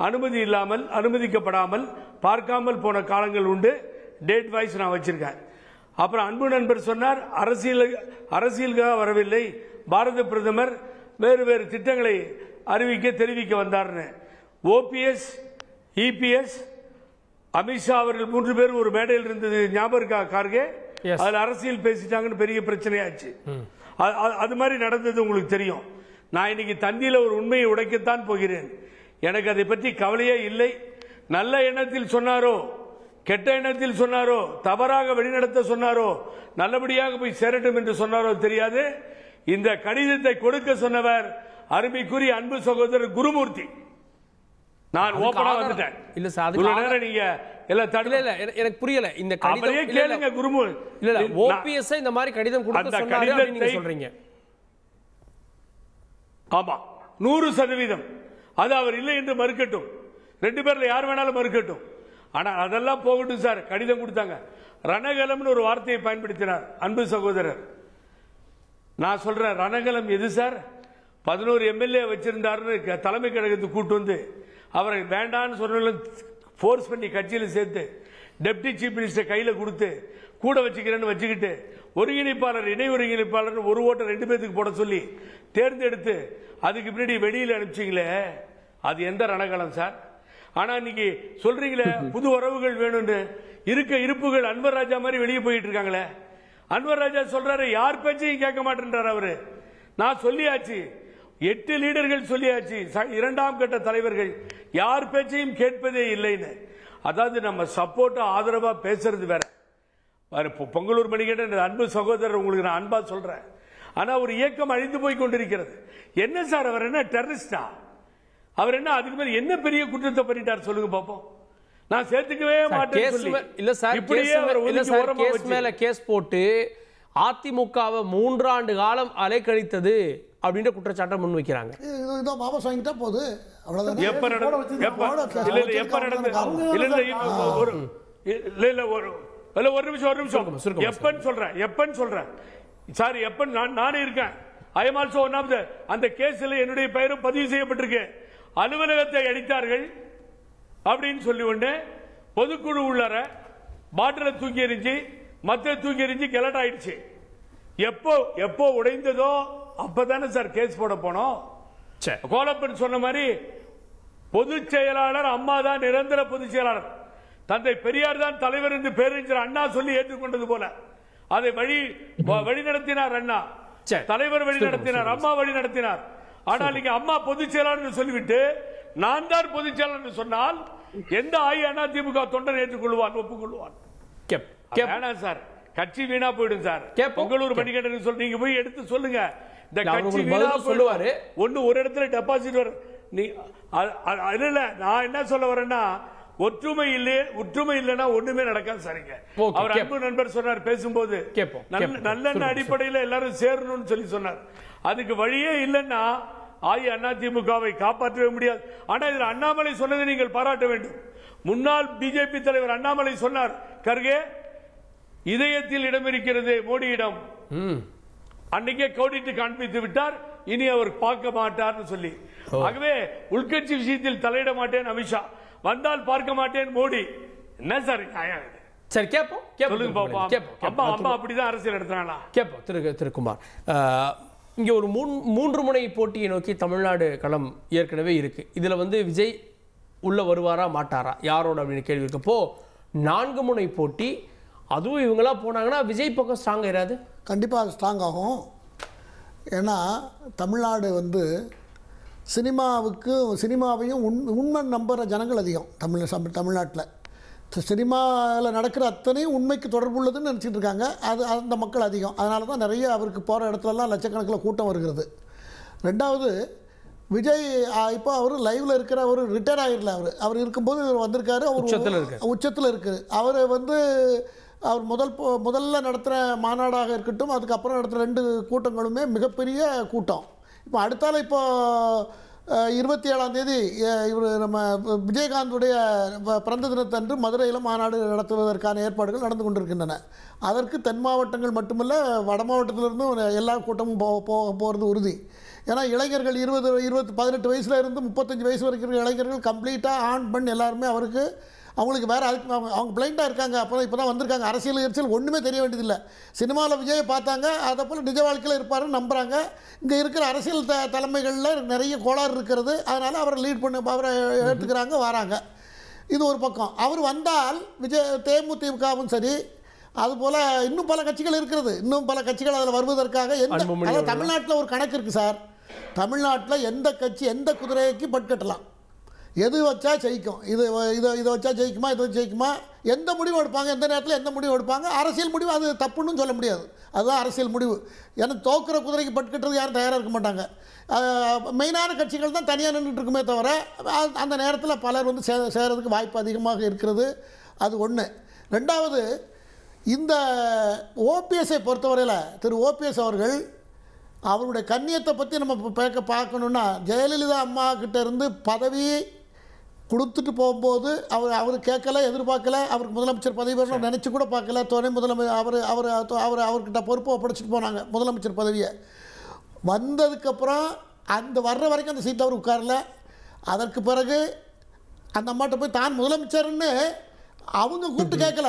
அனுமதி இல்லாமல் அனுமதிக்கப்படாமல் பார்க்காமல் போன காலங்கள் உண்டு. டேட் வைஸ் நான் வச்சிருக்கேன். அப்புறம் அன்பு நண்பர் சொன்னார் அரசியலுக்காக வரவில்லை, பாரத பிரதமர் வேறு வேறு திட்டங்களை தெரிவிக்க வந்தார்னு. ஓபிஎஸ், இபிஎஸ், அமித்ஷா அவர்கள் 3 பேர் ஒரு மேடையில் இருந்தது ஞாபகம் இருக்கா? கார்கே அதுல அரசியல் பேசிட்டாங்கன்னு பெரிய பிரச்சனையாச்சு. அது மாதிரி நடந்தது உங்களுக்கு தெரியும். நான் இன்னைக்கு தந்தியில ஒரு உண்மையை உடைக்கத்தான் போகிறேன். எனக்கு அதை பற்றி கவலையே இல்லை. நல்ல எண்ணத்தில் சொன்னாரோ, கெட்ட எண்ணத்தில் சொன்னாரோ, தவறாக வழிநடத்த சொன்னாரோ, நல்லபடியாக போய் சேரட்டும் என்று சொன்னாரோ தெரியாது. இந்த கடிதத்தை கொடுக்க சொன்னவர் அருமைக்குரிய அன்பு சகோதரர் குருமூர்த்தி. நான் ஓபனா வந்துட்டேன். இல்ல சார், அதுக்கு நேரா நீங்க எல்லாம் தடல இல்ல, எனக்கு புரியல. இந்த கடிதம் கேளுங்க குருமூர்த்தி. இல்ல ஓபிஎஸ் இந்த மாதிரி கடிதம் கொடுக்க சொன்னாரு அப்படி நீங்க சொல்றீங்க. ஆமா 100% அது அவர் இல்லை என்று மறுக்கட்டும். 2 பேர்ல யார் வேணாலும் மறுக்கட்டும். ஆனா அதெல்லாம் போகட்டும் சார். கடிதம் கொடுத்தாங்க, ரணகலம்னு ஒரு வார்த்தையை பயன்படுத்தினார் அன்பு சகோதரர். நான் சொல்றேன், ரணகலம் எது சார்? 11 எம்எல்ஏ வச்சிருந்தாருன்னு தலைமை கழகத்துக்கு கூட்டு வந்து அவரை வேண்டான்னு சொன்ன போர்ஸ் பண்ணி கட்சியில் சேர்த்து டெப்டி சீஃப் மினிஸ்டர் கையில கொடுத்து கூட வச்சுக்கிறேன்னு வச்சுக்கிட்டு ஒருங்கிணைப்பாளர் இணை ஒருங்கிணைப்பாளர் ஒரு ஓட்டை 2 பேருக்கு போட சொல்லி தேர்ந்தெடுத்து அதுக்கு பின்னாடி வெளியில் அனுப்பிச்சிங்களே, அது எந்த ரணகலம் சார்? ஆனா இன்னைக்கு சொல்றீங்களே புது உறவுகள் வேணும்னு, இருப்புகள் அன்வர் ராஜா மாதிரி வெளியே போயிட்டு இருக்காங்களே. அன்வர் ராஜா சொல்றாரு யார் பேச்சையும் கேட்க மாட்டேன்றார் அவரு. நான் சொல்லியாச்சு, 8 லீடர்கள் சொல்லியாச்சு, 2ஆம் கட்ட தலைவர்கள் யார் பேச்சையும் கேட்பதே இல்லைன்னு. அதாவது நம்ம சப்போர்ட்டா ஆதரவா பேசுறது வேற. பொங்கலூர் மணிகண்டன் அன்பு சகோதரர், உங்களுக்கு நான் அன்பா சொல்றேன். ஆனா ஒரு இயக்கம் அழிந்து போய் கொண்டிருக்கிறது. என்ன சார் அவர் என்ன டெரரிஸ்டா? அவர் என்ன அதுக்கு மேல என்ன பெரிய குற்றத்தை பண்ணிட்டார் சொல்லுங்க பாப்போம். நான் சேர்த்துக்கவே மாட்டேன். இல்ல சார், கேஸ் மேல கேஸ் போட்டு அதிமுகவை 3 ஆண்டு காலம் அலைக்கழித்தது அப்படின்ற குற்றச்சாட்டை முன் வைக்கிறாங்க. இதோ வாபஸ் வாங்கிட்டா போது அவ்வளவுதான். எப்ப நடந்தது? ஒரு நிமிஷம் எப்பன்னு சொல்றேன் சார். எப்ப நானே இருக்கேன். I am also one of the அந்த கேஸ்ல என்னுடைய பெயரும் பதிவு செய்யப்பட்டிருக்கு. அலுவலகத்தை அடித்தார்கள் அப்படின்னு சொல்லி ஒண்ணு, பொதுக்குழு உள்ளார பாட்டில தூக்கி எறிஞ்சு மத்த தூக்கி எறிஞ்சு கெலட் ஆயிடுச்சு. எப்போ உடைந்ததோ அப்பதானே சார் கேஸ் போட போனோம். கோலப்பன் சொன்ன மாதிரி பொதுச் செயலாளர் அம்மா தான் நிரந்தர பொதுச் செயலாளர், தந்தை பெரியார் தான் தலைவர் என்று பேரறிஞர் அண்ணா சொல்லி ஏற்றுக்கொண்டது போல அதை வழி நடத்தினார் அண்ணா, தலைவர் வழி நடத்தினார், அம்மா வழி நடத்தினார். ஆனால் நீங்க அம்மா பொதுச் செயலாளர் சொல்லிவிட்டு நான் தான் பொதுச் செயலாளர் என்று சொன்னால் எந்த அதிமுக தொண்டர் ஏற்றுக்கொள்வான், ஒப்புக்கொள்வான்? வேணாம் சார், கட்சி வீணா போயிடும் சார். பொங்கலூர் மணிகண்டன் சொல்லி நீங்க போய் எடுத்து சொல்லுங்க. இந்த கட்சி வீணா சொல்லுவாரு. ஒரு இடத்துல டெபாசிட் வர இல்ல. நான் என்ன சொல்ல வரேன்னா, ஒற்றுமை இல்லைன்னா ஒண்ணுமே நடக்காது சரிங்க. அவர் அன்பு நண்பர் சொன்னார் பேசும்போது, நல்ல அடிப்படையில் எல்லாரும் சேரணும்னு சொல்லி சொன்னார். அதுக்கு வழியே இல்லைன்னா அதிமுகவை காப்பாற்றவே முடியாது. ஆனா இதில் அண்ணாமலை சொன்னதை நீங்கள் பாராட்ட வேண்டும். முன்னாள் பிஜேபி தலைவர் அண்ணாமலை சொன்னார், கர்கே இதயத்தில் இடம் இருக்கிறது மோடியிடம், அன்னைக்கே கோடிட்டு காண்பித்து விட்டார், இனி அவர் பார்க்க மாட்டார் சொல்லி. ஆகவே உள்கட்சி விஷயத்தில் தலையிட மாட்டேன் அமித்ஷா, வந்தால் பார்க்க மாட்டேன் மோடி. என்ன சார் சரி கேட்போம், சொல்லுங்க பாப்பா. அம்மா அப்படிதான் அரசியல் நடத்துறாங்களா? கேட்போம். திரு குமார், இங்க ஒரு 3 முனை போட்டியை நோக்கி தமிழ்நாடு களம் ஏற்கனவே இருக்கு. இதுல விஜய் உள்ள வருவாரா மாட்டாரா யாரோட அப்படின்னு கேள்வி இருக்கப்போ 4 முனை போட்டி, அதுவும் இவங்களா போனாங்கன்னா விஜய் பக்கம் ஸ்ட்ராங் ஆயிராது? கண்டிப்பாக அது ஸ்ட்ராங் ஆகும். ஏன்னா தமிழ்நாடு சினிமாவையும் உண்மை நம்புகிற ஜனங்கள் அதிகம் தமிழ்நாட்டில். சினிமாவில் நடக்கிற அத்தனையும் உண்மைக்கு தொடர்புள்ளதுன்னு நினச்சிட்டு இருக்காங்க. அந்த மக்கள் அதிகம். அதனால தான் நிறைய அவருக்கு போகிற இடத்துலலாம் லட்சக்கணக்கில் கூட்டம் வருகிறது. ரெண்டாவது, விஜய் இப்போ அவர் லைவில் இருக்கிற, அவர் ரிட்டையர் ஆகிடல. அவர் இருக்கும்போது இவர் வந்திருக்காரு, அவர் உச்சத்தில் இருக்குது. அவர் முதல்ல நடத்துகிற மாநாடாக இருக்கட்டும், அதுக்கப்புறம் நடத்துகிற 2 கூட்டங்களுமே மிகப்பெரிய கூட்டம். இப்போ அடுத்தால இப்போ 27ஆம் தேதி இவர் நம்ம விஜயகாந்துடைய பிறந்த தினத்தன்று மதுரையில் மாநாடு நடத்துவதற்கான ஏற்பாடுகள் நடந்து கொண்டிருக்கின்றன. அதற்கு தென் மாவட்டங்கள் மட்டுமல்ல, வட மாவட்டத்திலிருந்தும் எல்லா கூட்டமும் போகிறது உறுதி. ஏன்னா இளைஞர்கள் 18 வயசுல இருந்து 35 வயசு வரைக்கும் இருக்கிற இளைஞர்கள் கம்ப்ளீட்டாக ஆன் பண்ணி எல்லாருமே அவங்களுக்கு வேறு அவங்க பிளைண்டாக இருக்காங்க. இப்போ தான் வந்திருக்காங்க. அரசியல் ஒன்றுமே தெரிய வேண்டியதில்லை. சினிமாவில் விஜயை பார்த்தாங்க, அதை போல் நிஜ வாழ்க்கையில் இருப்பாருன்னு நம்புகிறாங்க. இங்கே இருக்கிற அரசியல் தலைமைகளில் நிறைய கோளாறு இருக்கிறது. அதனால் அவரை லீட் பண்ணி அவரை எடுத்துக்கிறாங்க, வராங்க. இது ஒரு பக்கம். அவர் வந்தால் தேமுதிகவும் சரி, அதுபோல் இன்னும் பல கட்சிகள் இருக்கிறது. இன்னும் பல கட்சிகள் அதில் வருவதற்காக அதாவது தமிழ்நாட்டில் ஒரு கணக்கு இருக்குது சார். தமிழ்நாட்டில் எந்த கட்சி எந்த குதிரைக்கு பட்கட்டலாம், எது வச்சா ஜெயிக்கும், இதை வச்சா ஜெயிக்குமா, இது வச்சு ஜெயிக்குமா, எந்த முடிவு எடுப்பாங்க, எந்த நேரத்தில் எந்த முடிவு எடுப்பாங்க. அரசியல் முடிவு அது தப்புன்னு சொல்ல முடியாது. அதுதான் அரசியல் முடிவு. ஏன்னா தோக்குற குதிரைக்கு பட்கட்டுறது யாரும் தயாராக இருக்க மாட்டாங்க. மெயினான கட்சிகள் தான் தனியாக நின்றுட்டு இருக்குமே தவிர, அந்த நேரத்தில் பலர் சேரதுக்கு வாய்ப்பு அதிகமாக இருக்கிறது. அது ஒன்று. ரெண்டாவது, இந்த ஓபிஎஸ்ஐ பொறுத்தவரையில் திரு ஓபிஎஸ் அவர்கள் அவருடைய கண்ணியத்தை பற்றி நம்ம பார்க்கணுன்னா, ஜெயலலிதா அம்மா கிட்ட இருந்து பதவி கொடுத்துட்டு போகும்போது அவர் கேட்கல, எதிர்பார்க்கல. அவருக்கு முதலமைச்சர் பதவி வரணும் நினச்சி கூட பார்க்கல. துணை முதலமைச்சர் அவர்கிட்ட பொறுப்பை ஒப்படைச்சிட்டு போனாங்க முதலமைச்சர் பதவியை. வந்ததுக்கப்புறம் அந்த வர்ற வரைக்கும் அந்த சீட்டில் அவர் உட்காரல. அதற்கு பிறகு அந்த அம்மாட்ட போய் தான் முதலமைச்சர்னு அவங்க கூப்பிட்டு கேட்கல,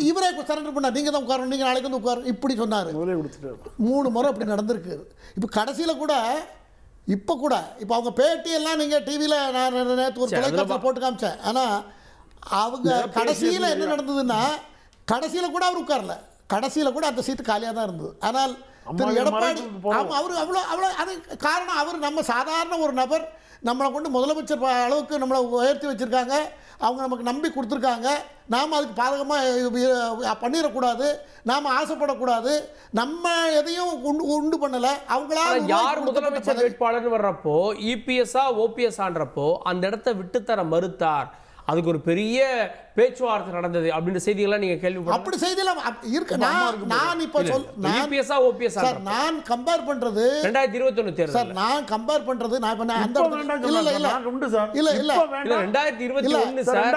இவரே சரண்டர் பண்ணார். நீங்கள் தான் உட்காரணும், நீங்கள் நாளைக்கு உட்காரணும் இப்படி சொன்னார். 3 முறை அப்படி நடந்திருக்கு. இப்போ கடைசியில் கூட இப்போ அவங்க பேட்டியெல்லாம் நீங்கள் டிவியில் நான் நேற்று ஒரு தொலைக்காட்சியில் போட்டு காமிச்சேன். ஆனால் அவங்க கடைசியில் என்ன நடந்ததுன்னா, கடைசியில் கூட அவர் உட்காரல. கடைசியில் கூட அந்த சீட்டு காலியாக தான் இருந்தது. ஆனால் திரு எடப்பாடி அவர் அவ்வளோ அது காரணம், அவர் நம்ம சாதாரண ஒரு நபர், நம்மளை கொண்டு முதலமைச்சர் அளவுக்கு நம்மளை உயர்த்தி வச்சுருக்காங்க. அவங்க நமக்கு நம்பி கொடுத்துருக்காங்க. நாம் அதுக்கு பாதகமாக பண்ணிடக்கூடாது, நாம் ஆசைப்படக்கூடாது. நம்ம எதையும் உண்டு பண்ணலை. அவங்களால யார் முதலமைச்சர் வேட்பாளர் வர்றப்போ இபிஎஸ்ஆ ஓபிஎஸ்ஆன்றப்போ அந்த இடத்த விட்டுத்தர மறுத்தார். அதுக்கு ஒரு பெரிய பேச்சுவார்த்தை நடந்தது அப்படின்ற செய்திகள்லாம் நீங்க கேள்விப்பட்ட? அப்படி செய்தியெல்லாம் இருக்கு. நான் இப்போ இபிஎஸ்ஆ ஓபிஎஸ் சார் நான் கம்பேர் பண்றது 2021 தேர்தல் சார். நான் கம்பேர் பண்றது நான் பண்ண அந்த இல்ல 2021 சார்.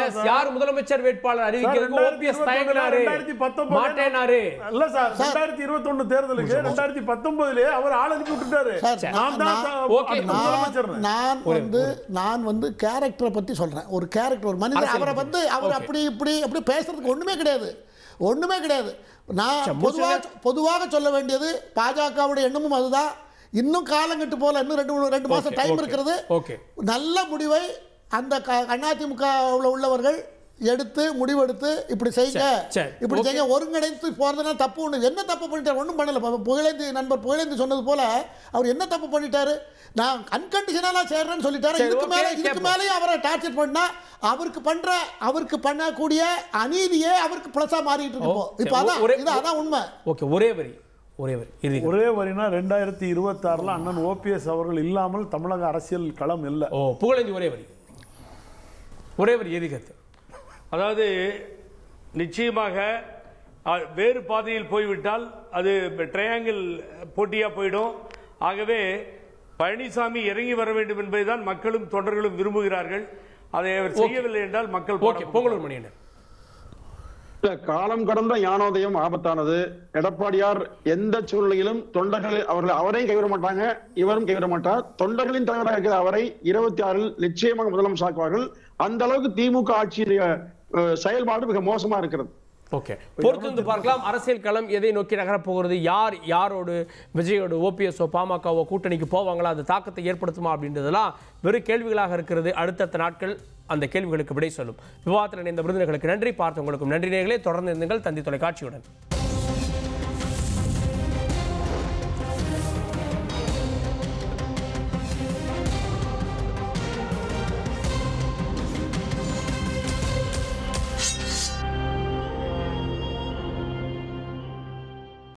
எஸ், யார் முதலமைச்சர் வேட்பாளர் அறிவிக்கிறதுக்கு ஓபிஎஸ் தயங்கினாரு, மாட்டேனாரு. இல்ல சார், 2021 தேர்தலுக்கு 2019 அவர் ஆள் அனுப்பி விட்டுட்டாரு. நான் கேரக்டரை பத்தி சொல்றேன். ஒரு கேரக்டர், ஒரு மனிதர், அவரை அவர் அப்படி பேசுறதுக்கு ஒண்ணுமே கிடையாது. நான் பொதுவாக சொல்ல வேண்டியது, பாஜகவுடைய எண்ணமும் அதுதான். இன்னும் காலங்கட்டு போல இன்னும் 2 மாசம் டைம் இருக்கிறது. நல்ல முடிவை அந்த அதிமுக உள்ளவர்கள் எடுத்து முடிவெடுத்து இப்படி செய்யுங்க, சரி, இப்படி செய்ய ஒருங்கிணைத்து போறதுனா தப்பு. ஒண்ணு என்ன தப்பு பண்ணிட்டாரு? ஒன்றும் பண்ணல. புகழேந்தி நண்பர் புகழேந்தி சொன்னது போல அவர் என்ன தப்பு பண்ணிட்டாரு? நான் அன்கண்டிஷனலா சேர்றேன்னு சொல்லிட்டாரு. சரி, இதுக்கு okay, மேல இதுக்கு மேலேயும் அவரை டார்ச்சர் பண்ணா அவருக்கு பண்ணக்கூடிய அநீதியே அவருக்கு பிளஸா மாறிட்டு இருக்கு. இப்போ அதான் உண்மை. ஓகே, ஒரே வரி இறுதி. ஒரே வரினா 2026 அண்ணன் ஓபிஎஸ் அவர்கள் இல்லாமல் தமிழக அரசியல் களம் இல்லை. புகழேந்தி ஒரே வரி எதிர்கத்து. அதாவது நிச்சயமாக வேறு பாதையில் போய்விட்டால் அது ட்ரையாங்கிள் போட்டியா போயிடும். ஆகவே பழனிசாமி இறங்கி வர வேண்டும் என்பதுதான் மக்களும் தொண்டர்களும் விரும்புகிறார்கள். அதை அவர் செய்யவில்லை என்றால் மக்கள் பொங்கலூர் மணியன். காலம் கடந்த ஞானோதயம் ஆபத்தானது. எடப்பாடியார் எந்த சூழ்நிலையிலும் தொண்டர்கள் அவரையும் கைவிட மாட்டாங்க, இவரும் கைவிட மாட்டார். தொண்டர்களின் தலைவராக இருக்கிற அவரை 26 நிச்சயமாக முதலமைச்சர் ஆக்குவார்கள். அந்த அளவுக்கு திமுக ஆட்சியுடைய செயல்பாடு மிக மோசமா இருக்கிறது. ஓகே, பொறுத்து பார்க்கலாம் அரசியல் களம் எதை நோக்கி நகரப் போகிறது, யாரோடு விஜயோடு ஓபிஎஸ்ஓ பாமகவோ கூட்டணிக்கு போவாங்களா, அது தாக்கத்தை ஏற்படுத்துமா அப்படின்றதெல்லாம் வெறும் கேள்விகளாக இருக்கிறது. அடுத்தடுத்த நாட்கள் அந்த கேள்விகளுக்கு விடை சொல்லும். விவாதத்தில் இணைந்த விருந்தினர்களுக்கு நன்றி, பார்த்தவங்களுக்கும் நன்றி நேயர்களே. தொடர்ந்து இருந்துங்கள் தந்தி தொலைக்காட்சியுடன்.